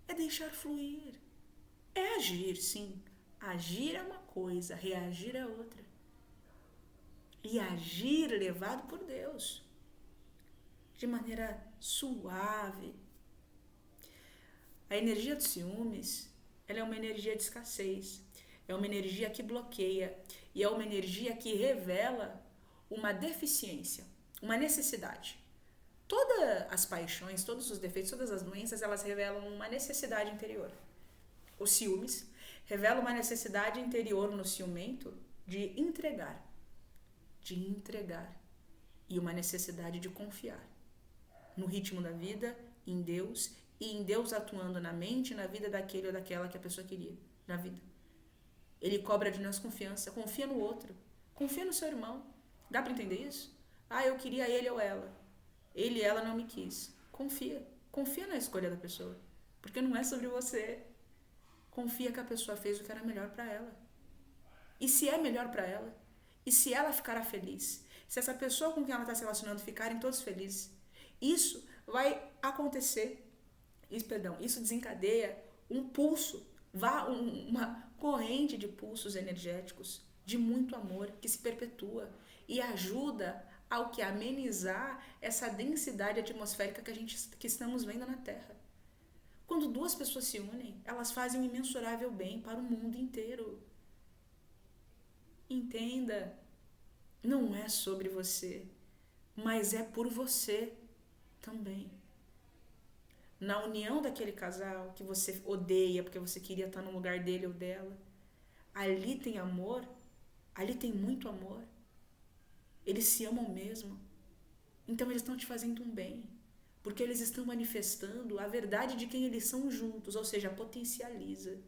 É deixar fluir. É agir, sim. Agir é uma coisa, reagir é outra. E agir levado por Deus. De maneira suave. A energia dos ciúmes, ela é uma energia de escassez. É uma energia que bloqueia. E é uma energia que revela uma deficiência, uma necessidade. Todas as paixões, todos os defeitos, todas as doenças, elas revelam uma necessidade interior. Os ciúmes revela uma necessidade interior no ciumento de entregar. E uma necessidade de confiar no ritmo da vida, em Deus, e em Deus atuando na mente e na vida daquele ou daquela que a pessoa queria, na vida. Ele cobra de nós confiança, confia no outro, confia no seu irmão. Dá para entender isso? Eu queria ele ou ela. Ele e ela não me quis. Confia na escolha da pessoa, porque não é sobre você. Confia que a pessoa fez o que era melhor para ela. E se é melhor para ela, e se ela ficará feliz, se essa pessoa com quem ela está se relacionando ficarem todos felizes, isso vai acontecer. Isso desencadeia um pulso, uma corrente de pulsos energéticos de muito amor que se perpetua e ajuda ao que amenizar essa densidade atmosférica que estamos vendo na Terra. Quando duas pessoas se unem, elas fazem um imensurável bem para o mundo inteiro. Entenda, não é sobre você, mas é por você também. Na união daquele casal que você odeia porque você queria estar no lugar dele ou dela, ali tem amor, ali tem muito amor. Eles se amam mesmo. Então eles estão te fazendo um bem, porque eles estão manifestando a verdade de quem eles são juntos, ou seja, potencializa.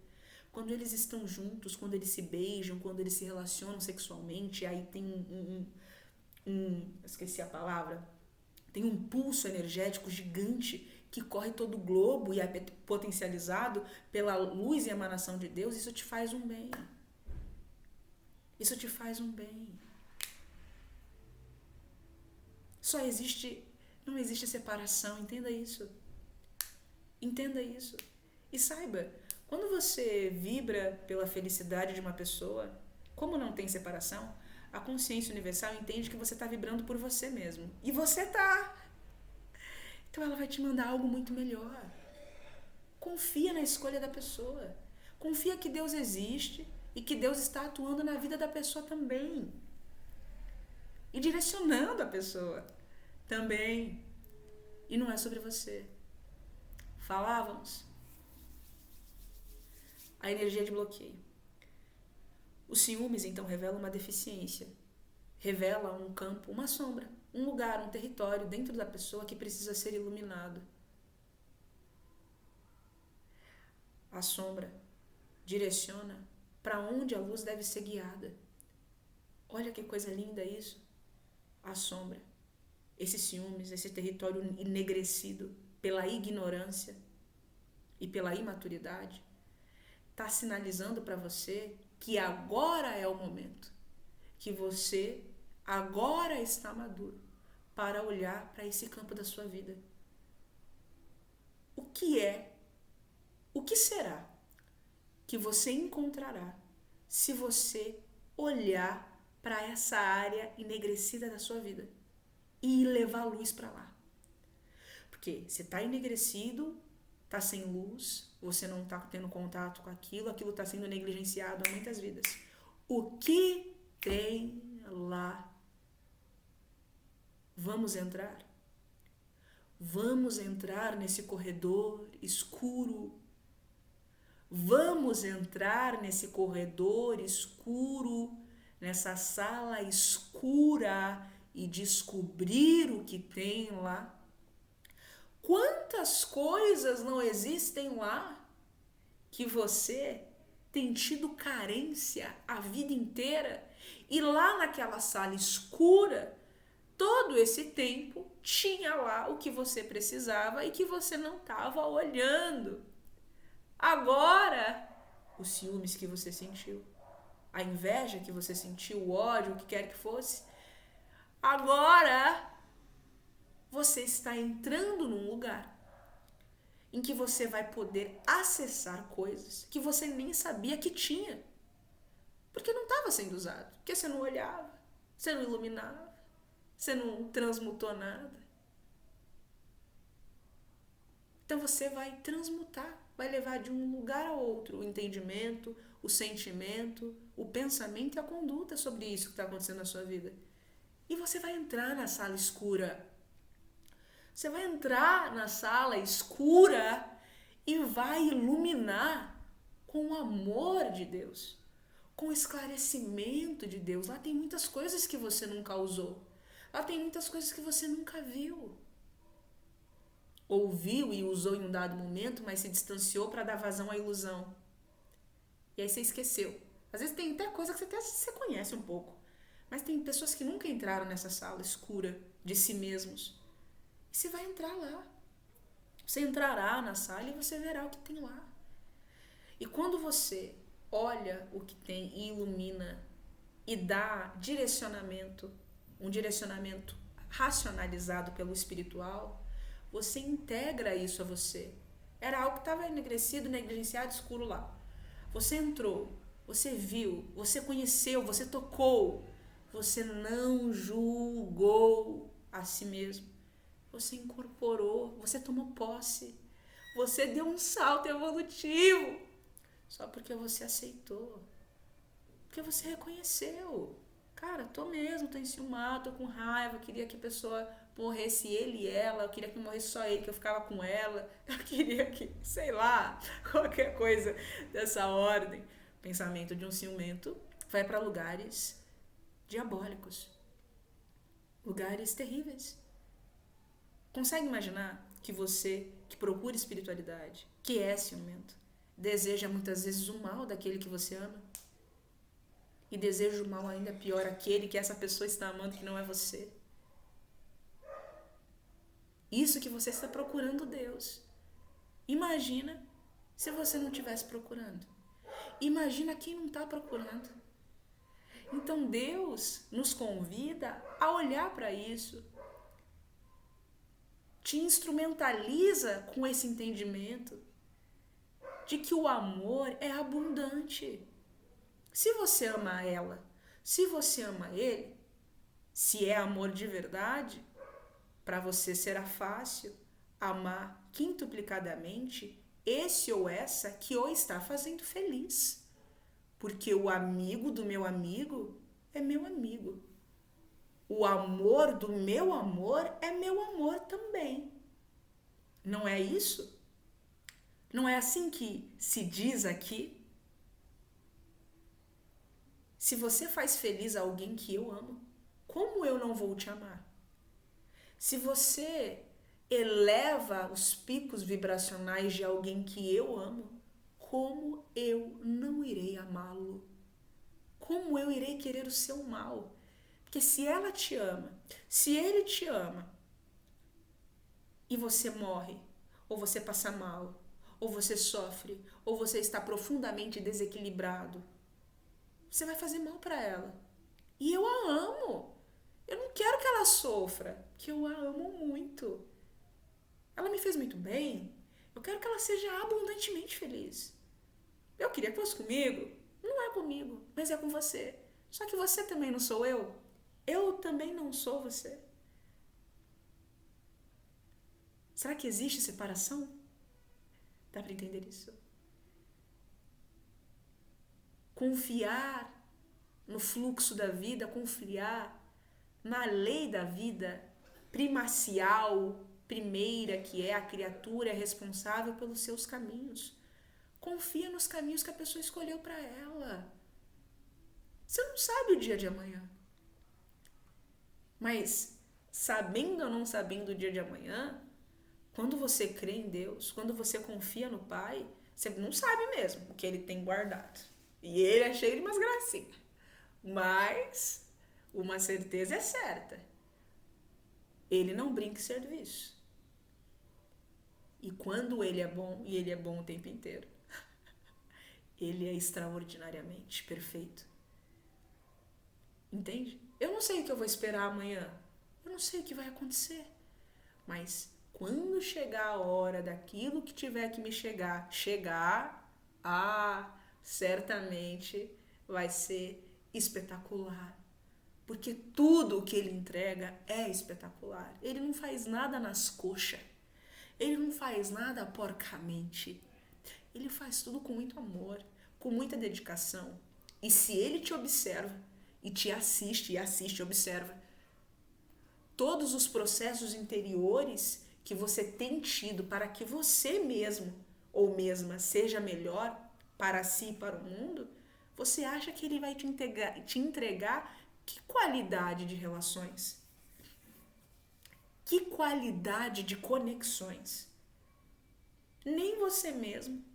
Quando eles estão juntos, quando eles se beijam, quando eles se relacionam sexualmente, aí tem esqueci a palavra, tem um pulso energético gigante que corre todo o globo e é potencializado pela luz e emanação de Deus. Isso te faz um bem. Isso te faz um bem. Não existe separação, entenda isso. Entenda isso. E saiba, quando você vibra pela felicidade de uma pessoa, como não tem separação, a consciência universal entende que você está vibrando por você mesmo. E você está. Então ela vai te mandar algo muito melhor. Confia na escolha da pessoa. Confia que Deus existe e que Deus está atuando na vida da pessoa também. E direcionando a pessoa também. E não é sobre você. Falávamos. A energia de bloqueio. Os ciúmes, então, revelam uma deficiência. Revela um campo, uma sombra, um lugar, um território dentro da pessoa que precisa ser iluminado. A sombra direciona para onde a luz deve ser guiada. Olha que coisa linda isso. A sombra, esses ciúmes, esse território enegrecido pela ignorância e pela imaturidade, está sinalizando para você que agora é o momento, que você agora está maduro para olhar para esse campo da sua vida. O que será que você encontrará se você olhar para essa área enegrecida da sua vida e levar luz para lá? Porque você está enegrecido, está sem luz, você não está tendo contato com aquilo está sendo negligenciado há muitas vidas. O que tem lá? Vamos entrar? Vamos entrar nesse corredor escuro. Vamos entrar nesse corredor escuro, nessa sala escura e descobrir o que tem lá. Quantas coisas não existem lá que você tem tido carência a vida inteira e lá naquela sala escura todo esse tempo tinha lá o que você precisava e que você não estava olhando. Agora, os ciúmes que você sentiu, a inveja que você sentiu, o ódio, o que quer que fosse, agora você está entrando num lugar em que você vai poder acessar coisas que você nem sabia que tinha. Porque não estava sendo usado. Porque você não olhava, você não iluminava, você não transmutou nada. Então você vai transmutar, vai levar de um lugar a outro o entendimento, o sentimento, o pensamento e a conduta sobre isso que está acontecendo na sua vida. E você vai entrar na sala escura. Você vai entrar na sala escura e vai iluminar com o amor de Deus, com o esclarecimento de Deus. Lá tem muitas coisas que você nunca usou. Lá tem muitas coisas que você nunca viu. Ouviu e usou em um dado momento, mas se distanciou para dar vazão à ilusão. E aí você esqueceu. Às vezes tem até coisa que você conhece um pouco. Mas tem pessoas que nunca entraram nessa sala escura de si mesmos. E você vai entrar lá. Você entrará na sala e você verá o que tem lá. E quando você olha o que tem e ilumina e dá direcionamento, um direcionamento racionalizado pelo espiritual, você integra isso a você. Era algo que estava enegrecido, negligenciado, escuro lá. Você entrou, você viu, você conheceu, você tocou, você não julgou a si mesmo. Você incorporou, você tomou posse, você deu um salto evolutivo, só porque você aceitou, porque você reconheceu. Cara, tô enciumado, tô com raiva, queria que a pessoa morresse ele e ela, eu queria que morresse só ele, que eu ficava com ela, eu queria que, sei lá, qualquer coisa dessa ordem. Pensamento de um ciumento vai para lugares diabólicos, lugares terríveis. Consegue imaginar que você, que procura espiritualidade, que é ciumento, deseja muitas vezes o mal daquele que você ama? E deseja o mal ainda pior àquele que essa pessoa está amando que não é você? Isso que você está procurando Deus. Imagina se você não estivesse procurando. Imagina quem não está procurando. Então Deus nos convida a olhar para isso. Te instrumentaliza com esse entendimento de que o amor é abundante. Se você ama ela, se você ama ele, se é amor de verdade, para você será fácil amar quintuplicadamente esse ou essa que o está fazendo feliz. Porque o amigo do meu amigo é meu amigo. O amor do meu amor é meu amor também. Não é isso? Não é assim que se diz aqui? Se você faz feliz alguém que eu amo, como eu não vou te amar? Se você eleva os picos vibracionais de alguém que eu amo, como eu não irei amá-lo? Como eu irei querer o seu mal? Porque se ela te ama, se ele te ama, e você morre, ou você passa mal, ou você sofre, ou você está profundamente desequilibrado, você vai fazer mal para ela. E eu a amo. Eu não quero que ela sofra, que eu a amo muito. Ela me fez muito bem. Eu quero que ela seja abundantemente feliz. Eu queria que fosse comigo. Não é comigo, mas é com você. Só que você também não sou eu. Eu também não sou você. Será que existe separação? Dá para entender isso? Confiar no fluxo da vida, confiar na lei da vida primacial, primeira, que é a criatura responsável pelos seus caminhos. Confia nos caminhos que a pessoa escolheu para ela. Você não sabe o dia de amanhã. Mas, sabendo ou não sabendo o dia de amanhã, quando você crê em Deus, quando você confia no Pai, você não sabe mesmo o que Ele tem guardado. E Ele é cheio de umas gracinhas. Mas uma certeza é certa. ele não brinca em serviço. E quando ele é bom, e ele é bom o tempo inteiro, ele é extraordinariamente perfeito. Entende? Eu não sei o que eu vou esperar amanhã. Eu não sei o que vai acontecer. Mas quando chegar a hora daquilo que tiver que me chegar, certamente vai ser espetacular. Porque tudo o que ele entrega é espetacular. Ele não faz nada nas coxas. Ele não faz nada porcamente. Ele faz tudo com muito amor, com muita dedicação. E se ele te observa, e te assiste, e observa, todos os processos interiores que você tem tido para que você mesmo ou mesma seja melhor para si e para o mundo, você acha que ele vai te entregar que qualidade de relações? Que qualidade de conexões? Nem você mesmo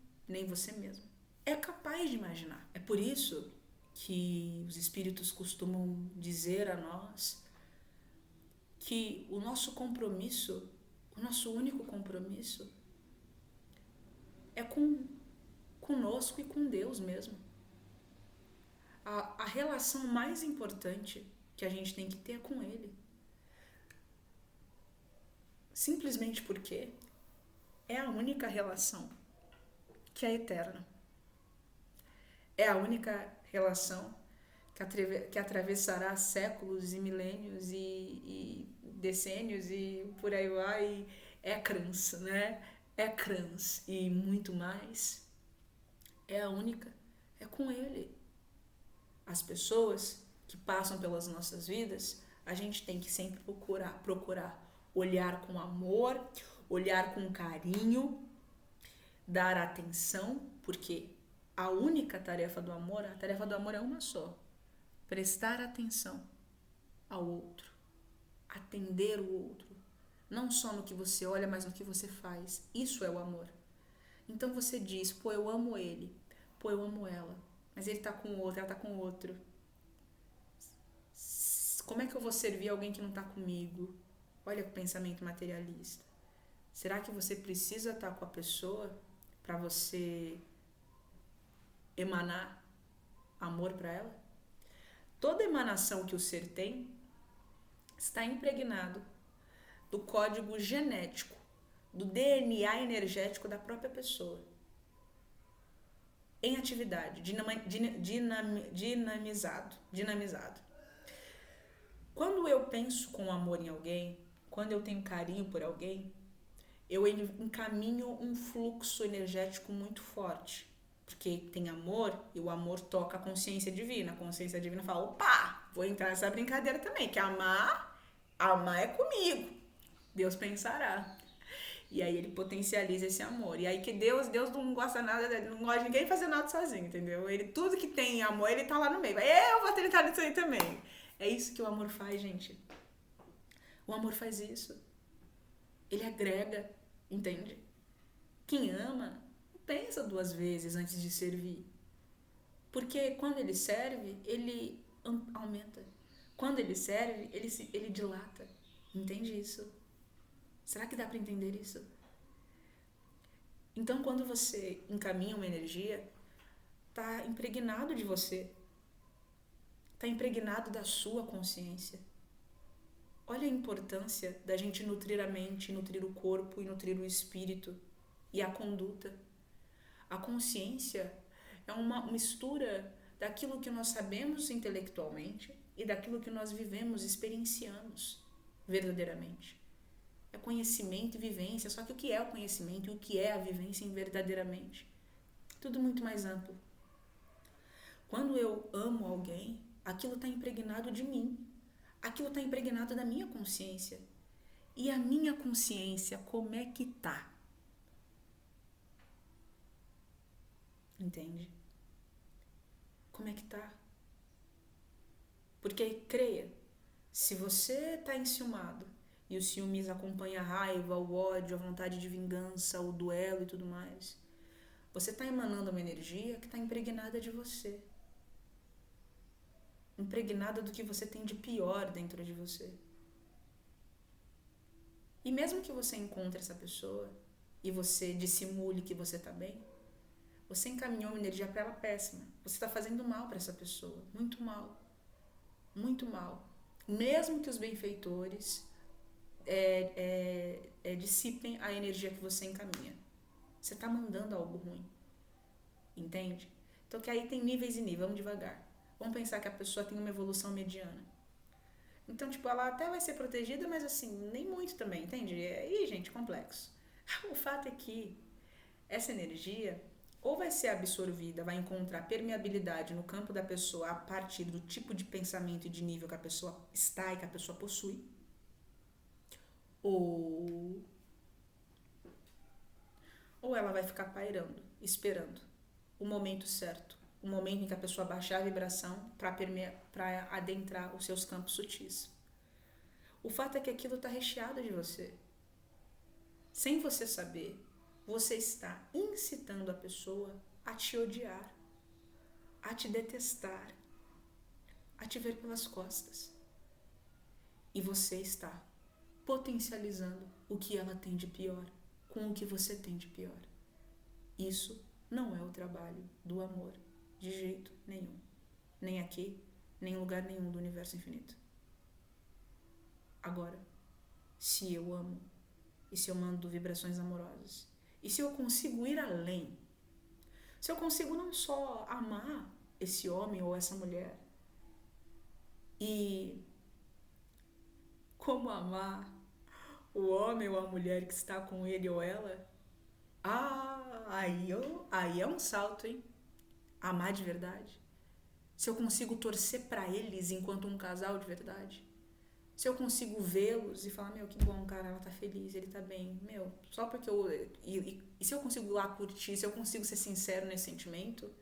é capaz de imaginar. É por isso que os espíritos costumam dizer a nós que o nosso compromisso, o nosso único compromisso é conosco e com Deus mesmo. A relação mais importante que a gente tem que ter é com Ele. Simplesmente porque é a única relação que é eterna. É a única relação que atravessará séculos e milênios e decênios e por aí vai. É crans, né? É crans e muito mais. É a única. É com Ele. As pessoas que passam pelas nossas vidas, a gente tem que sempre procurar olhar com amor, olhar com carinho, dar atenção, porque a única tarefa do amor, a tarefa do amor é uma só: prestar atenção ao outro, atender o outro, não só no que você olha, mas no que você faz. Isso é o amor. Então você diz: pô, eu amo ele, pô, eu amo ela, mas ele tá com outro, ela tá com outro. Como é que eu vou servir alguém que não tá comigo? Olha o pensamento materialista. Será que você precisa estar com a pessoa para você emanar amor para ela? Toda emanação que o ser tem está impregnado do código genético, do DNA energético da própria pessoa, em atividade, dinamizado. Quando eu penso com amor em alguém, quando eu tenho carinho por alguém, eu encaminho um fluxo energético muito forte. Porque tem amor e o amor toca a consciência divina. A consciência divina fala: opa, vou entrar nessa brincadeira também, que amar é comigo. Deus pensará. E aí ele potencializa esse amor. E aí que Deus não gosta nada, não gosta de ninguém fazer nada sozinho, entendeu? Ele, tudo que tem amor, ele tá lá no meio. Eu vou tentar nisso aí também. É isso que o amor faz, gente. O amor faz isso. Ele agrega, entende? Quem ama, não pensa duas vezes antes de servir. Porque quando ele serve, ele aumenta. Quando ele serve, ele dilata. Entende isso? Será que dá para entender isso? Então, quando você encaminha uma energia, tá impregnado de você. Tá impregnado da sua consciência. Olha a importância da gente nutrir a mente, nutrir o corpo e nutrir o espírito e a conduta. A consciência é uma mistura daquilo que nós sabemos intelectualmente e daquilo que nós vivemos, experienciamos verdadeiramente. É conhecimento e vivência, só que o que é o conhecimento e o que é a vivência verdadeiramente? Tudo muito mais amplo. Quando eu amo alguém, aquilo está impregnado de mim. Aquilo está impregnado da minha consciência. E a minha consciência, como é que tá? Entende? Como é que tá? Porque, creia, se você tá enciumado e o ciúmes acompanha a raiva, o ódio, a vontade de vingança, o duelo e tudo mais, você tá emanando uma energia que tá impregnada de você. Impregnada do que você tem de pior dentro de você. E mesmo que você encontre essa pessoa e você dissimule que você tá bem, você encaminhou uma energia para ela péssima. Você está fazendo mal para essa pessoa, muito mal, muito mal. Mesmo que os benfeitores dissipem a energia que você encaminha, você está mandando algo ruim, entende? Então que aí tem níveis e níveis, vamos devagar. Vamos pensar que a pessoa tem uma evolução mediana. Então, tipo, ela até vai ser protegida, mas assim, nem muito também, entende? Ih, gente, complexo. O fato é que essa energia ou vai ser absorvida, vai encontrar permeabilidade no campo da pessoa a partir do tipo de pensamento e de nível que a pessoa está e que a pessoa possui, ou, ou ela vai ficar pairando, esperando o momento certo, o momento em que a pessoa baixar a vibração para adentrar os seus campos sutis. O fato é que aquilo está recheado de você. Sem você saber, você está incitando a pessoa a te odiar, a te detestar, a te ver pelas costas. E você está potencializando o que ela tem de pior com o que você tem de pior. Isso não é o trabalho do amor, de jeito nenhum. Nem aqui, nem em lugar nenhum do universo infinito. Agora, se eu amo, e se eu mando vibrações amorosas, e se eu consigo ir além, se eu consigo não só amar esse homem ou essa mulher, e como amar o homem ou a mulher que está com ele ou ela, aí é um salto, hein? Amar de verdade. Se eu consigo torcer para eles enquanto um casal de verdade. Se eu consigo vê-los e falar, meu, que bom, cara, ela tá feliz, ele tá bem, meu, só porque eu... E se eu consigo ir lá curtir, se eu consigo ser sincero nesse sentimento,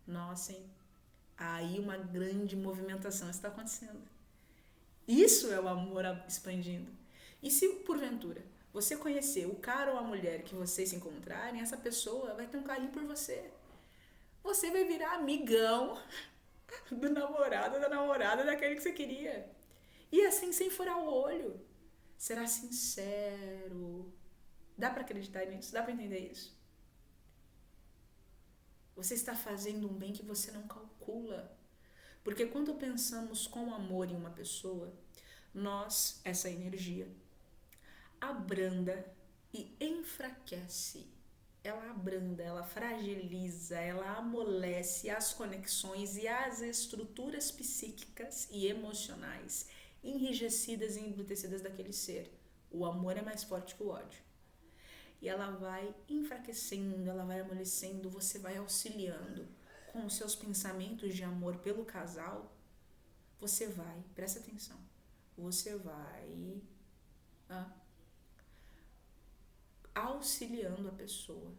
nossa, hein? Aí uma grande movimentação está acontecendo. Isso é o amor expandindo. E se, porventura, você conhecer o cara ou a mulher que vocês se encontrarem, essa pessoa vai ter um carinho por você. Você vai virar amigão do namorado ou da namorada daquele que você queria. E assim, sem furar o olho. Será sincero. Dá pra acreditar nisso? Dá pra entender isso? Você está fazendo um bem que você não calcula. Porque quando pensamos com amor em uma pessoa, nós, essa energia, abranda e enfraquece. Ela abranda, ela fragiliza, ela amolece as conexões e as estruturas psíquicas e emocionais enrijecidas e embrutecidas daquele ser. O amor é mais forte que o ódio. E ela vai enfraquecendo, ela vai amolecendo, você vai auxiliando com os seus pensamentos de amor pelo casal. Você vai, presta atenção, você vai auxiliando a pessoa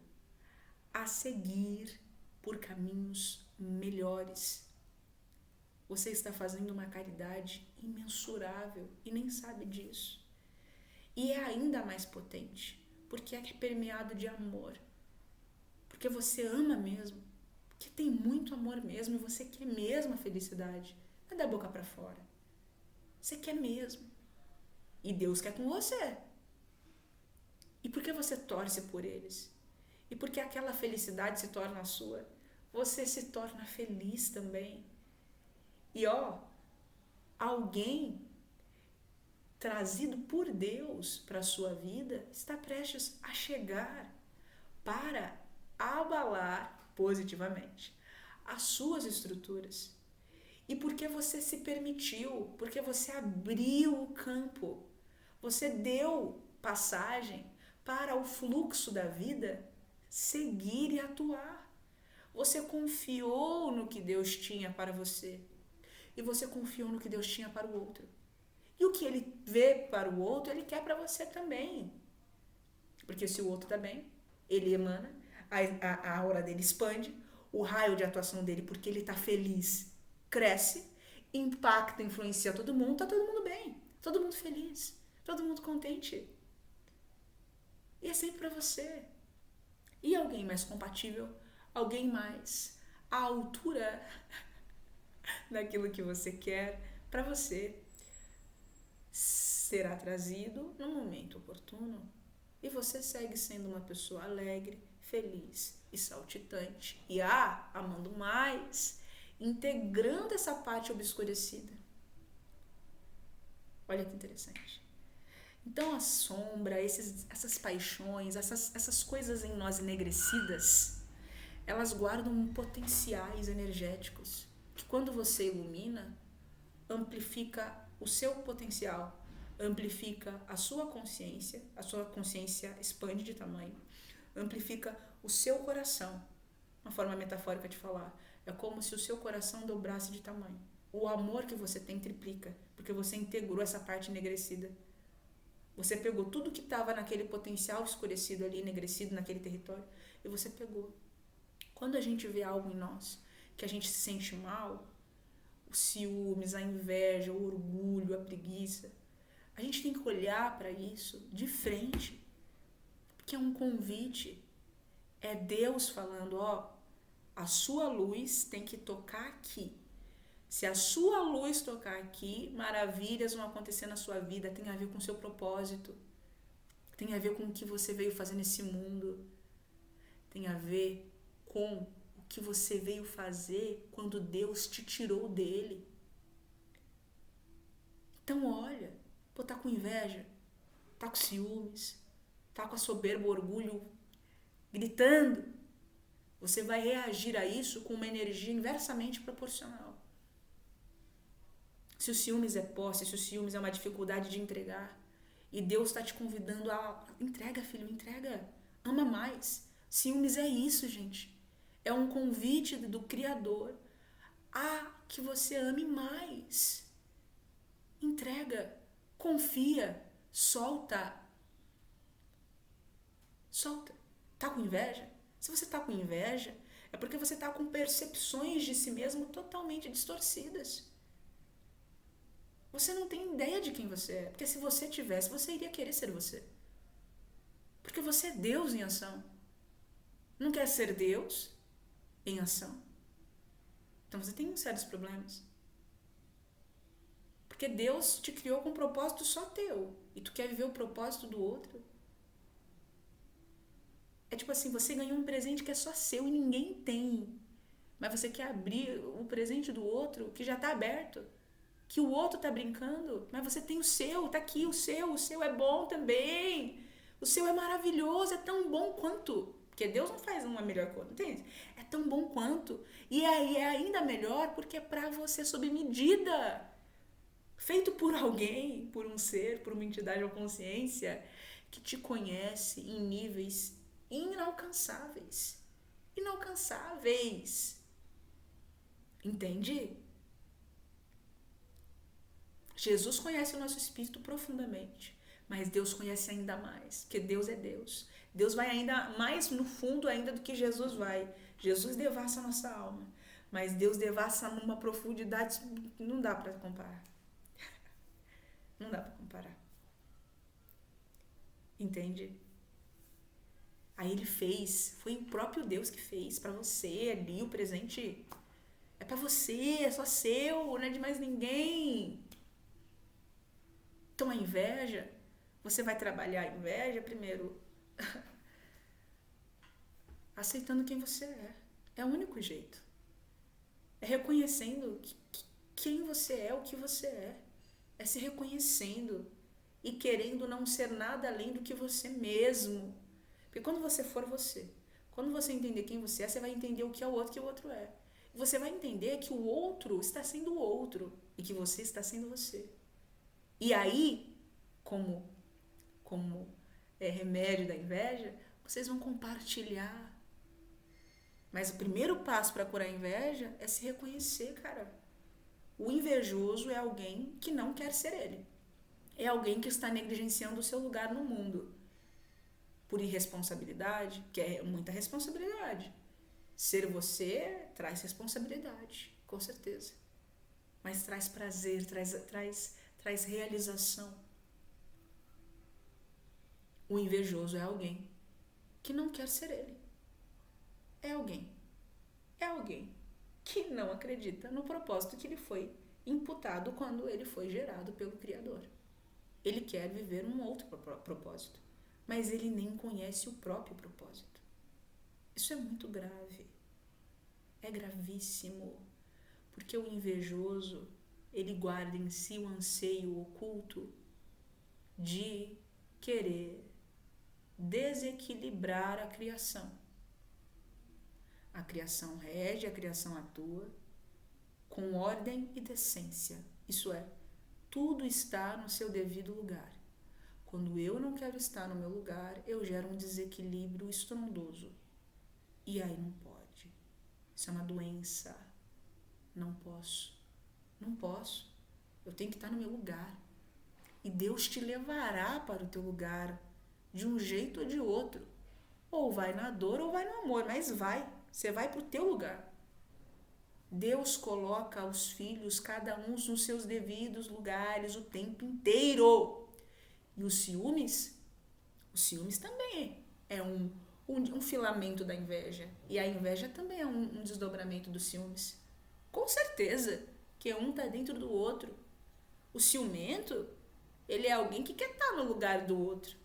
a seguir por caminhos melhores. Você está fazendo uma caridade imensurável e nem sabe disso. E é ainda mais potente, porque é permeado de amor. Porque você ama mesmo, porque tem muito amor mesmo e você quer mesmo a felicidade. Não é da boca para fora. Você quer mesmo. E Deus quer com você. E porque você torce por eles. E porque aquela felicidade se torna a sua, você se torna feliz também. E alguém trazido por Deus para a sua vida está prestes a chegar para abalar positivamente as suas estruturas. E porque você se permitiu, porque você abriu o campo, você deu passagem para o fluxo da vida seguir e atuar. Você confiou no que Deus tinha para você. E você confiou no que Deus tinha para o outro. E o que ele vê para o outro, ele quer para você também. Porque se o outro está bem, ele emana, a aura dele expande, o raio de atuação dele, porque ele está feliz, cresce, impacta, influencia todo mundo, está todo mundo bem, todo mundo feliz, todo mundo contente. E é sempre para você. E alguém mais compatível, alguém mais à altura daquilo que você quer para você. será trazido no momento oportuno. E você segue sendo uma pessoa alegre, feliz e saltitante. E amando mais, integrando essa parte obscurecida. Olha que interessante. Então a sombra, essas paixões, essas coisas em nós enegrecidas, elas guardam potenciais energéticos que quando você ilumina, amplifica o seu potencial, amplifica a sua consciência expande de tamanho, amplifica o seu coração. Uma forma metafórica de falar, é como se o seu coração dobrasse de tamanho. O amor que você tem triplica, porque você integrou essa parte enegrecida. Você pegou tudo que estava naquele potencial escurecido ali, enegrecido naquele território, e você pegou. Quando a gente vê algo em nós que a gente se sente mal, os ciúmes, a inveja, o orgulho, a preguiça, a gente tem que olhar para isso de frente, porque é um convite. É Deus falando, a sua luz tem que tocar aqui. Se a sua luz tocar aqui, maravilhas vão acontecer na sua vida, tem a ver com o seu propósito, tem a ver com o que você veio fazer nesse mundo, tem a ver com o que você veio fazer quando Deus te tirou dele. Então olha, tá com inveja, tá com ciúmes, tá com a soberba, o orgulho gritando, você vai reagir a isso com uma energia inversamente proporcional. Se o ciúmes é posse, se o ciúmes é uma dificuldade de entregar, e Deus está te convidando a entrega, filho, entrega, ama mais. Ciúmes é isso, gente. É um convite do Criador a que você ame mais. Entrega, confia, solta. Solta. Tá com inveja? Se você tá com inveja, é porque você tá com percepções de si mesmo totalmente distorcidas. Você não tem ideia de quem você é. Porque se você tivesse, você iria querer ser você. Porque você é Deus em ação. Não quer ser Deus em ação. Então você tem sérios problemas. Porque Deus te criou com um propósito só teu. E tu quer viver o propósito do outro. É tipo assim, você ganhou um presente que é só seu e ninguém tem. Mas você quer abrir o presente do outro que já está aberto. Que o outro tá brincando, mas você tem o seu, tá aqui o seu é bom também. O seu é maravilhoso, é tão bom quanto. Porque Deus não faz uma melhor coisa, entende? É tão bom quanto. E aí é ainda melhor porque é pra você sob medida. Feito por alguém, por um ser, por uma entidade ou consciência que te conhece em níveis inalcançáveis. Inalcançáveis. Entende? Jesus conhece o nosso espírito profundamente, mas Deus conhece ainda mais, porque Deus é Deus. Deus vai ainda mais no fundo ainda do que Jesus vai. Jesus devassa a nossa alma, mas Deus devassa numa profundidade que não dá para comparar. Não dá para comparar. Entende? Aí ele fez, foi o próprio Deus que fez para você ali, o presente é para você, é só seu, não é de mais ninguém. Então a inveja, você vai trabalhar a inveja primeiro aceitando quem você é. É o único jeito. É reconhecendo quem você é, o que você é. É se reconhecendo e querendo não ser nada além do que você mesmo. Porque quando você for você, quando você entender quem você é, você vai entender o que é o outro, que o outro é. Você vai entender que o outro está sendo o outro e que você está sendo você. E aí, como remédio da inveja, vocês vão compartilhar. Mas o primeiro passo para curar a inveja é se reconhecer, cara. O invejoso é alguém que não quer ser ele. É alguém que está negligenciando o seu lugar no mundo. Por irresponsabilidade, que é muita responsabilidade. Ser você traz responsabilidade, com certeza. Mas traz prazer, traz realização. O invejoso é alguém que não quer ser ele. É alguém que não acredita no propósito que lhe foi imputado quando ele foi gerado pelo Criador. Ele quer viver um outro propósito, mas ele nem conhece o próprio propósito. Isso é muito grave. É gravíssimo, porque o invejoso, ele guarda em si o anseio oculto de querer desequilibrar a criação. A criação rege, a criação atua com ordem e decência. Isso é, tudo está no seu devido lugar. Quando eu não quero estar no meu lugar, eu gero um desequilíbrio estrondoso. E aí não pode. Isso é uma doença. Não posso. Não posso. Eu tenho que estar no meu lugar. E Deus te levará para o teu lugar de um jeito ou de outro. Ou vai na dor ou vai no amor, mas vai. Você vai para o teu lugar. Deus coloca os filhos, cada um nos seus devidos lugares, o tempo inteiro. E os ciúmes também é um filamento da inveja. E a inveja também é um desdobramento dos ciúmes. Com certeza que um está dentro do outro. O ciumento, ele é alguém que quer estar no lugar do outro.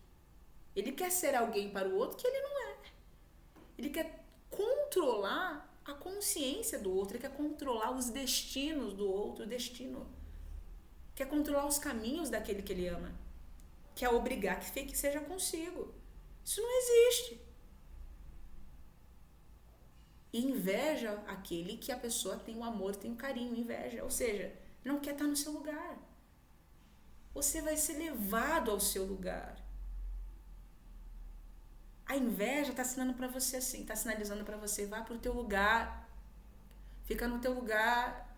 Ele quer ser alguém para o outro que ele não é. Ele quer controlar a consciência do outro, ele quer controlar os destinos do outro, o destino. Quer controlar os caminhos daquele que ele ama. Quer obrigar que seja consigo. Isso não existe. E inveja aquele que a pessoa tem o amor, tem o carinho, inveja. Ou seja, não quer estar no seu lugar. Você vai ser levado ao seu lugar. A inveja está assinando para você assim, está sinalizando para você, vá para o teu lugar. Fica no teu lugar.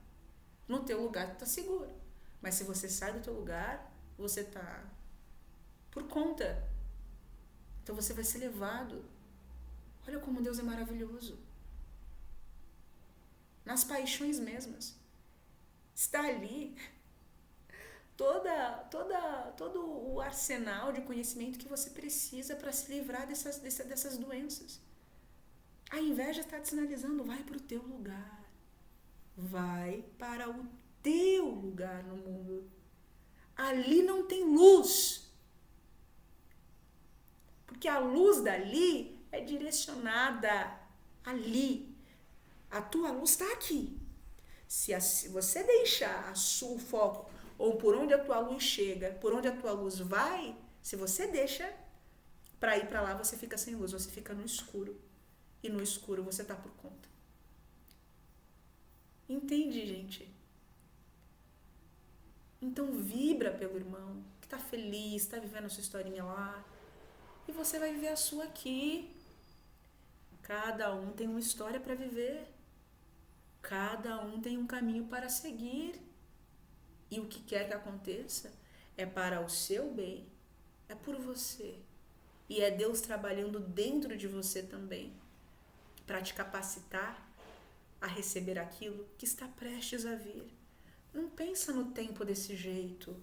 No teu lugar tu tá seguro. Mas se você sai do teu lugar, você tá por conta. Então você vai ser levado. Olha como Deus é maravilhoso. Nas paixões mesmas. Está ali todo o arsenal de conhecimento que você precisa para se livrar dessas doenças. A inveja está te sinalizando, vai para o teu lugar. Vai para o teu lugar no mundo. Ali não tem luz. Porque a luz dali é direcionada ali. A tua luz está aqui. Se você deixar o foco, ou por onde a tua luz chega, por onde a tua luz vai, se você deixa para ir para lá, você fica sem luz, você fica no escuro. E no escuro você tá por conta. Entende, gente? Então vibra pelo irmão, que tá feliz, tá vivendo a sua historinha lá. E você vai viver a sua aqui. Cada um tem uma história para viver. Cada um tem um caminho para seguir. E o que quer que aconteça é para o seu bem. É por você. E é Deus trabalhando dentro de você também. Para te capacitar a receber aquilo que está prestes a vir. Não pensa no tempo desse jeito.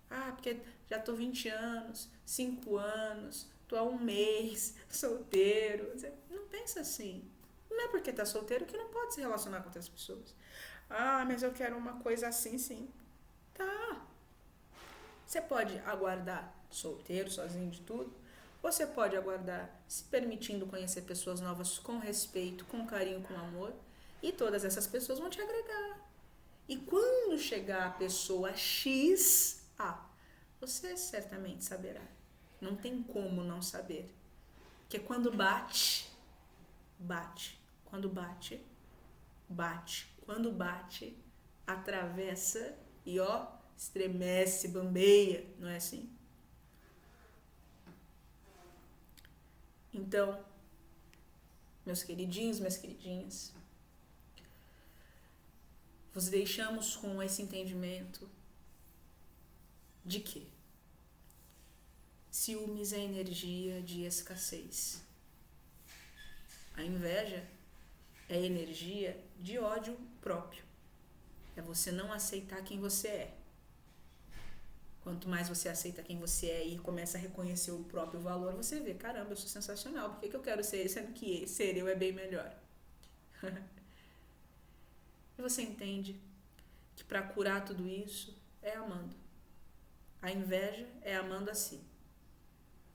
Ah, porque já tô 20 anos, 5 anos, tô há 1 mês, solteiro. Não pensa assim. Não é porque tá solteiro que não pode se relacionar com outras pessoas. Ah, mas eu quero uma coisa assim, sim. Tá. Você pode aguardar solteiro, sozinho de tudo. Você pode aguardar se permitindo conhecer pessoas novas com respeito, com carinho, com amor. E todas essas pessoas vão te agregar. E quando chegar a pessoa X, você certamente saberá. Não tem como não saber. Porque quando bate, bate. Quando bate, bate. Quando bate, atravessa e estremece, bambeia. Não é assim? Então, meus queridinhos, minhas queridinhas, vos deixamos com esse entendimento de que ciúmes é energia de escassez. A inveja é energia de ódio próprio. É você não aceitar quem você é. Quanto mais você aceita quem você é e começa a reconhecer o próprio valor, você vê, caramba, eu sou sensacional, por que eu quero ser sendo que ser eu é bem melhor? E você entende que para curar tudo isso é amando. A inveja é amando a si.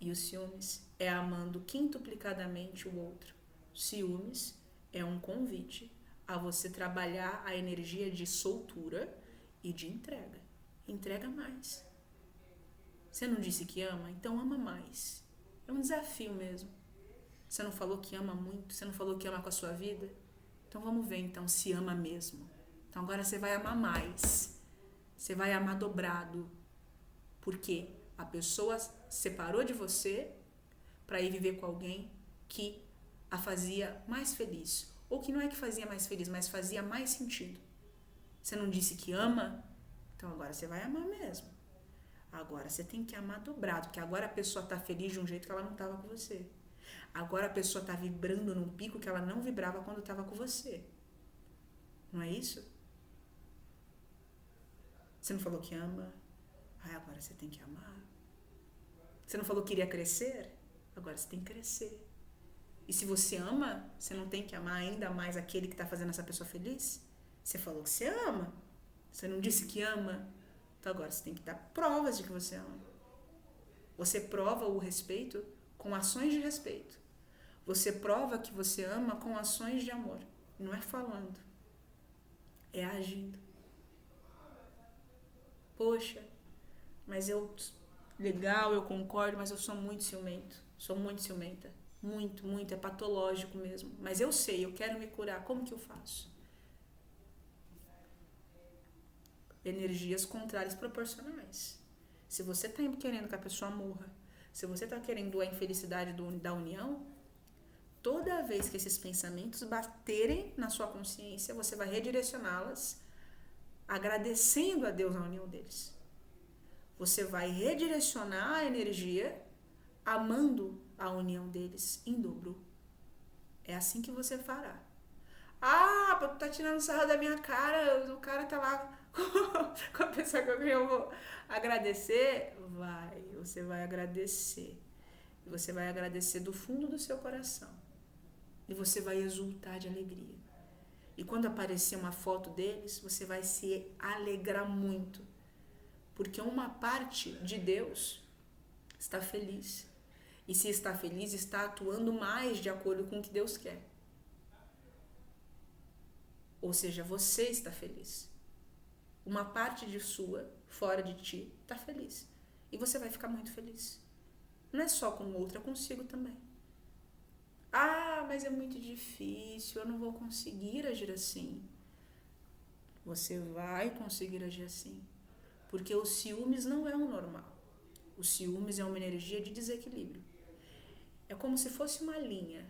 E o ciúmes é amando quintuplicadamente o outro. Ciúmes é um convite a você trabalhar a energia de soltura e de entrega. Entrega mais. Você não disse que ama? Então ama mais. É um desafio mesmo. Você não falou que ama muito? Você não falou que ama com a sua vida? Então vamos ver então se ama mesmo. Então agora você vai amar mais. Você vai amar dobrado. Porque a pessoa separou de você para ir viver com alguém que a fazia mais feliz. Ou que não é que fazia mais feliz, mas fazia mais sentido. Você não disse que ama? Então agora você vai amar mesmo. Agora você tem que amar dobrado, porque agora a pessoa está feliz de um jeito que ela não estava com você. Agora a pessoa está vibrando num pico que ela não vibrava quando estava com você. Não é isso? Você não falou que ama? Agora você tem que amar. Você não falou que iria crescer? Agora você tem que crescer. E se você ama, você não tem que amar ainda mais aquele que está fazendo essa pessoa feliz? Você falou que você ama. Você não disse que ama? Então agora você tem que dar provas de que você ama. Você prova o respeito com ações de respeito. Você prova que você ama com ações de amor. Não é falando. É agindo. Poxa, mas legal, eu concordo, mas eu sou muito ciumento. Sou muito ciumenta. Muito, muito, é patológico mesmo. Mas eu sei, eu quero me curar. Como que eu faço? Energias contrárias proporcionais. Se você está querendo que a pessoa morra, se você está querendo a infelicidade da união, toda vez que esses pensamentos baterem na sua consciência, você vai redirecioná-las agradecendo a Deus a união deles. Você vai redirecionar a energia amando a união deles em dobro. É assim que você fará. Tu tá tirando sarro da minha cara, o cara tá lá com a pessoa que eu vou agradecer. Você vai agradecer. E você vai agradecer do fundo do seu coração. E você vai exultar de alegria. E quando aparecer uma foto deles, você vai se alegrar muito. Porque uma parte de Deus está feliz. E se está feliz, está atuando mais de acordo com o que Deus quer. Ou seja, você está feliz. Uma parte de sua, fora de ti, está feliz. E você vai ficar muito feliz. Não é só com o outro, é consigo também. Mas é muito difícil, eu não vou conseguir agir assim. Você vai conseguir agir assim. Porque o ciúmes não é o normal. O ciúmes é uma energia de desequilíbrio. É como se fosse uma linha.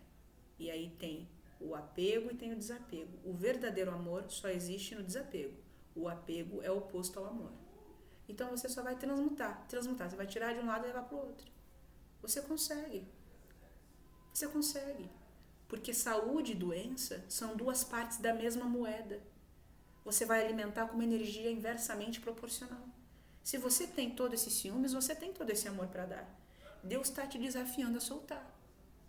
E aí tem o apego e tem o desapego. O verdadeiro amor só existe no desapego. O apego é oposto ao amor. Então você só vai transmutar. Você vai tirar de um lado e levar para o outro. Você consegue. Você consegue. Porque saúde e doença são duas partes da mesma moeda. Você vai alimentar com uma energia inversamente proporcional. Se você tem todo esse ciúmes, você tem todo esse amor para dar. Deus está te desafiando a soltar.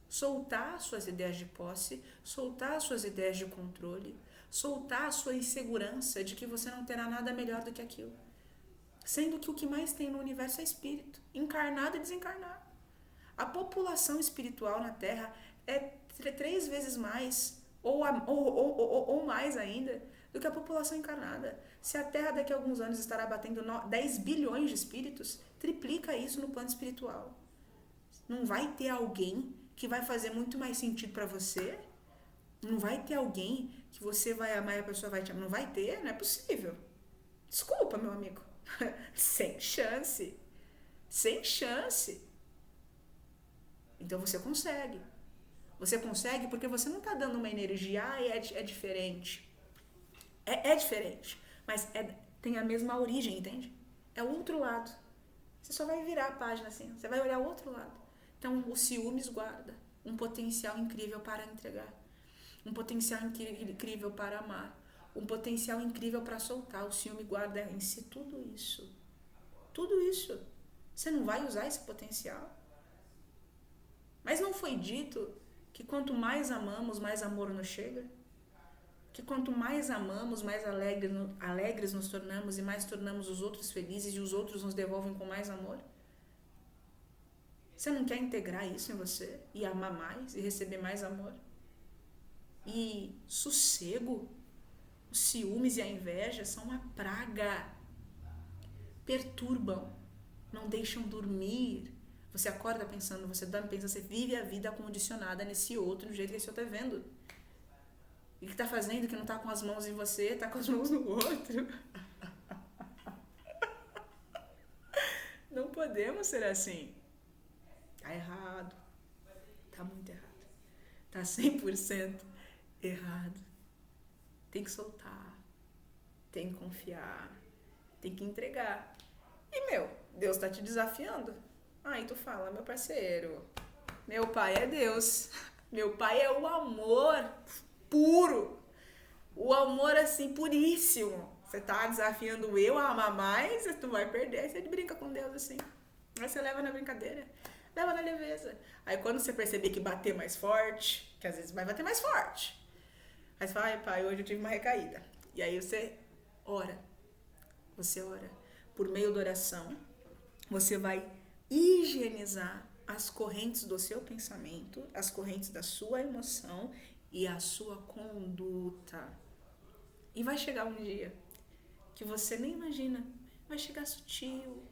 Soltar suas ideias de posse, soltar suas ideias de controle, soltar a sua insegurança de que você não terá nada melhor do que aquilo. Sendo que o que mais tem no universo é espírito, encarnado e desencarnado. A população espiritual na Terra é 3 vezes mais, ou mais ainda, do que a população encarnada. Se a Terra daqui a alguns anos estará batendo 10 bilhões de espíritos, triplica isso no plano espiritual. Não vai ter alguém que vai fazer muito mais sentido para você? Não vai ter alguém que você vai amar e a pessoa vai te amar? Não vai ter? Não é possível. Desculpa, meu amigo. Sem chance. Sem chance. Então você consegue. Você consegue porque você não está dando uma energia, é diferente. É diferente, mas tem a mesma origem, entende? É o outro lado. Você só vai virar a página assim, você vai olhar o outro lado. Então o ciúmes guarda um potencial incrível para entregar, um potencial incrível para amar, um potencial incrível para soltar. O ciúme guarda em si tudo isso. Tudo isso. Você não vai usar esse potencial? Mas não foi dito que quanto mais amamos, mais amor nos chega? Que quanto mais amamos, mais alegres nos tornamos e mais tornamos os outros felizes e os outros nos devolvem com mais amor. Você não quer integrar isso em você e amar mais e receber mais amor? E sossego, os ciúmes e a inveja são uma praga. Perturbam, não deixam dormir. Você acorda pensando, você dorme pensando, você vive a vida condicionada nesse outro, do jeito que esse outro tá vendo. E o que tá fazendo que não tá com as mãos em você, tá com as mãos no outro. Não podemos ser assim. Tá errado. Tá muito errado. Tá 100% errado. Tem que soltar. Tem que confiar. Tem que entregar. E, Deus tá te desafiando. Aí tu fala, meu parceiro, meu pai é Deus. Meu pai é o amor puro. O amor, assim, puríssimo. Você tá desafiando eu a amar mais, tu vai perder. Aí você brinca com Deus, assim. Aí você leva na brincadeira. Leva na leveza. Aí quando você perceber que bater mais forte, que às vezes vai bater mais forte. Aí você fala, ai pai, hoje eu tive uma recaída. E aí você ora. Você ora. Por meio da oração, você vai higienizar as correntes do seu pensamento, as correntes da sua emoção e a sua conduta. E vai chegar um dia que você nem imagina, vai chegar sutil.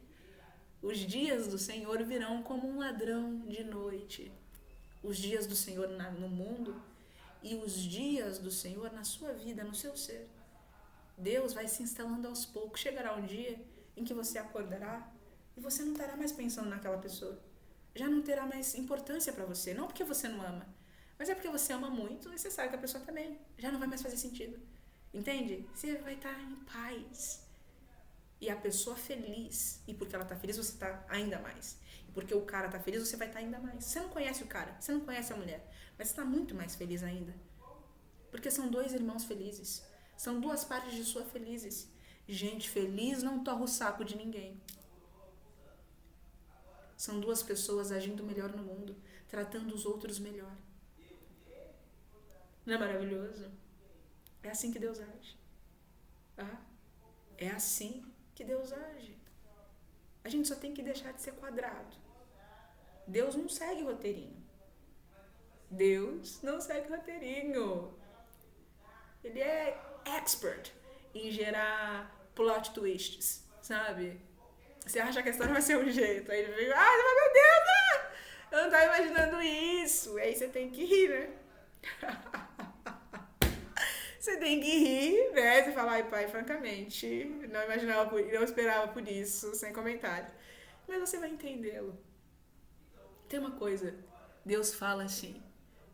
Os dias do Senhor virão como um ladrão de noite. Os dias do Senhor no mundo e os dias do Senhor na sua vida, no seu ser. Deus vai se instalando aos poucos. Chegará um dia em que você acordará e você não estará mais pensando naquela pessoa. Já não terá mais importância para você. Não porque você não ama, mas é porque você ama muito e você sabe que a pessoa também. Já não vai mais fazer sentido. Entende? Você vai estar em paz. E a pessoa feliz. E porque ela está feliz, você está ainda mais. E porque o cara está feliz, você vai estar ainda mais. Você não conhece o cara, você não conhece a mulher, mas você está muito mais feliz ainda. Porque são dois irmãos felizes. São duas partes de sua felizes. Gente feliz não torra o saco de ninguém. São duas pessoas agindo melhor no mundo, tratando os outros melhor. Não é maravilhoso? É assim que Deus age. É assim que Deus age. A gente só tem que deixar de ser quadrado. Deus não segue roteirinho. Deus não segue roteirinho. Ele é expert em gerar plot twists, sabe? Você acha que a história vai ser um jeito, aí ele vem, meu Deus, eu não tava imaginando isso. Aí você tem que rir, né? Você tem que rir, né? Você fala, ai pai, francamente, não esperava por isso, sem comentário. Mas você vai entendê-lo. Tem uma coisa, Deus fala assim,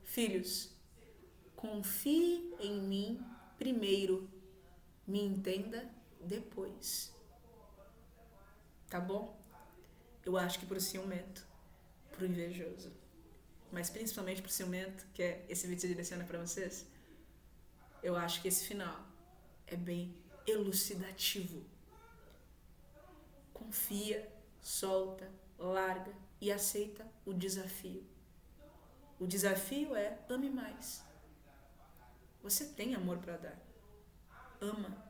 filhos, confie em mim primeiro, me entenda depois. Tá bom? Eu acho que pro ciumento, pro invejoso, mas principalmente pro ciumento, que é esse vídeo se direciona pra vocês, eu acho que esse final é bem elucidativo. Confia, solta, larga e aceita o desafio. O desafio é ame mais. Você tem amor para dar. Ama.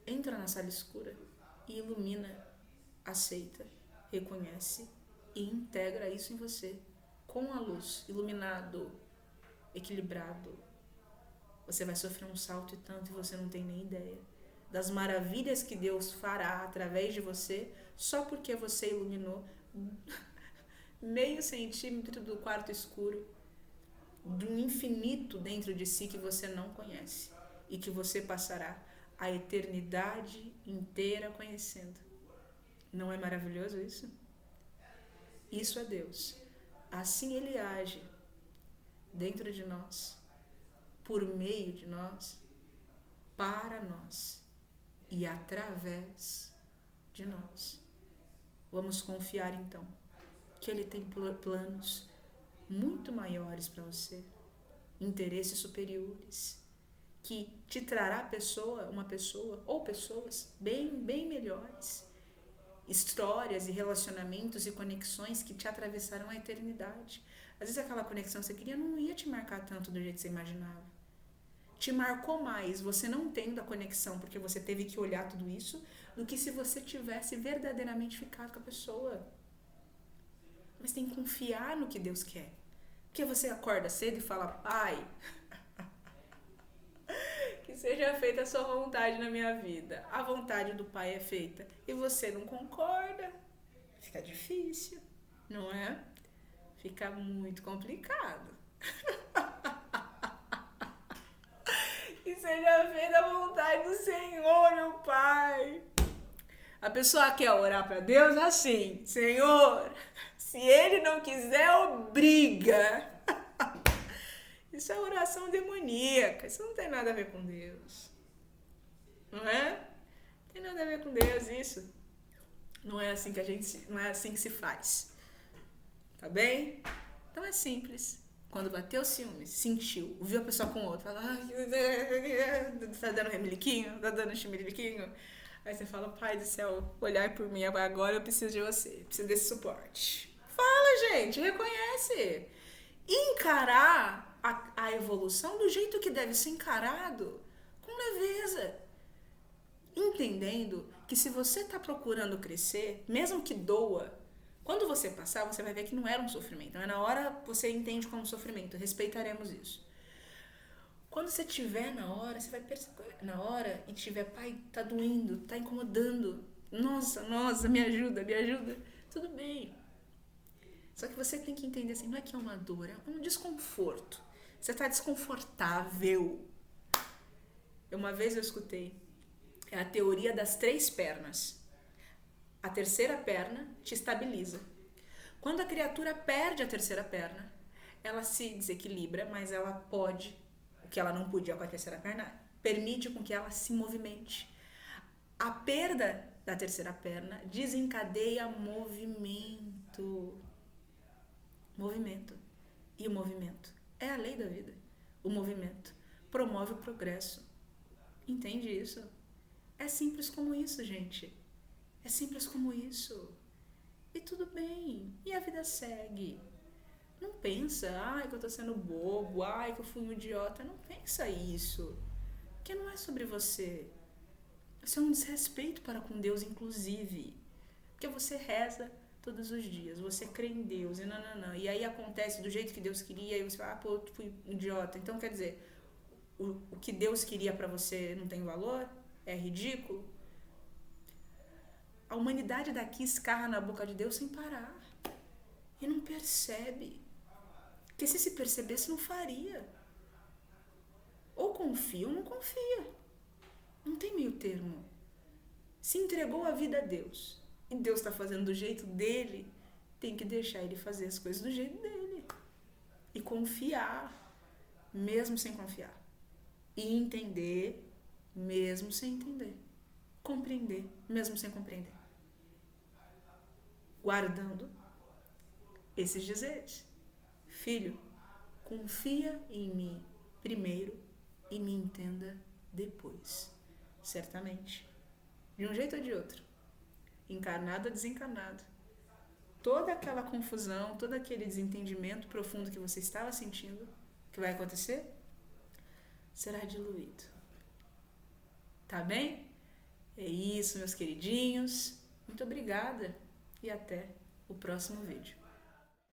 Entra na sala escura e ilumina, aceita, reconhece e integra isso em você com a luz, iluminado, equilibrado. Você vai sofrer um salto e tanto e você não tem nem ideia das maravilhas que Deus fará através de você só porque você iluminou meio centímetro do quarto escuro, do infinito dentro de si que você não conhece e que você passará a eternidade inteira conhecendo. Não é maravilhoso isso? Isso é Deus. Assim Ele age dentro de nós, por meio de nós, para nós e através de nós. Vamos confiar então que Ele tem planos muito maiores para você, interesses superiores, que te trará uma pessoa ou pessoas bem melhores, histórias e relacionamentos e conexões que te atravessarão a eternidade. Às vezes aquela conexão que você queria não ia te marcar tanto do jeito que você imaginava. te marcou mais você não tendo a conexão porque você teve que olhar tudo isso, do que se você tivesse verdadeiramente ficado com a pessoa. Mas tem que confiar no que Deus quer. Porque você acorda cedo e fala, Pai, que seja feita a sua vontade na minha vida. A vontade do Pai é feita. E você não concorda. Fica difícil, não é? Fica muito complicado. Que seja feita a vontade do Senhor, meu Pai. A pessoa quer orar para Deus assim, Senhor, se Ele não quiser, obriga. Isso é oração demoníaca, isso não tem nada a ver com Deus. Não é? Não tem nada a ver com Deus isso. Não é assim que não é assim que se faz. Tá bem? Então é simples. Quando bateu o ciúme, sentiu, viu a pessoa com outra, fala, tá dando remeliquinho, tá dando chimeliquinho. Aí você fala, Pai do céu, olhar por mim, agora eu preciso de você, preciso desse suporte. Fala, gente, reconhece. Encarar a evolução do jeito que deve ser encarado, com leveza. Entendendo que se você está procurando crescer, mesmo que doa, quando você passar, você vai ver que não era um sofrimento. Na hora você entende como sofrimento, respeitaremos isso. Quando você estiver na hora, você vai perceber, na hora, e tiver, pai, tá doendo, tá incomodando. Nossa, me ajuda. Tudo bem. Só que você tem que entender assim, não é que é uma dor, é um desconforto. Você tá desconfortável. Uma vez eu escutei, é a teoria das 3 pernas. A terceira perna te estabiliza. Quando a criatura perde a terceira perna, ela se desequilibra, mas ela pode, o que ela não podia com a terceira perna, permite com que ela se movimente. A perda da terceira perna desencadeia movimento. Movimento. E o movimento é a lei da vida. O movimento promove o progresso. Entende isso? É simples como isso, gente. É simples como isso. E tudo bem. E a vida segue. Não pensa, ai, que eu tô sendo bobo, ai, que eu fui um idiota. Não pensa isso. Porque não é sobre você. Isso é um desrespeito para com Deus, inclusive. Porque você reza todos os dias, você crê em Deus, e não. E aí acontece do jeito que Deus queria, e você fala, pô, eu fui um idiota. Então, quer dizer, o que Deus queria pra você não tem valor? É ridículo? A humanidade daqui escarra na boca de Deus sem parar. E não percebe. Porque se percebesse, não faria. Ou confia ou não confia. Não tem meio termo. Se entregou a vida a Deus. E Deus está fazendo do jeito dele. Tem que deixar ele fazer as coisas do jeito dele. E confiar, mesmo sem confiar. E entender, mesmo sem entender. Compreender, mesmo sem compreender. Guardando esses dizeres. Filho, confia em mim primeiro e me entenda depois. Certamente. De um jeito ou de outro. Encarnado ou desencarnado. Toda aquela confusão, todo aquele desentendimento profundo que você estava sentindo, que vai acontecer, será diluído. Tá bem? É isso, meus queridinhos. Muito obrigada e até o próximo vídeo.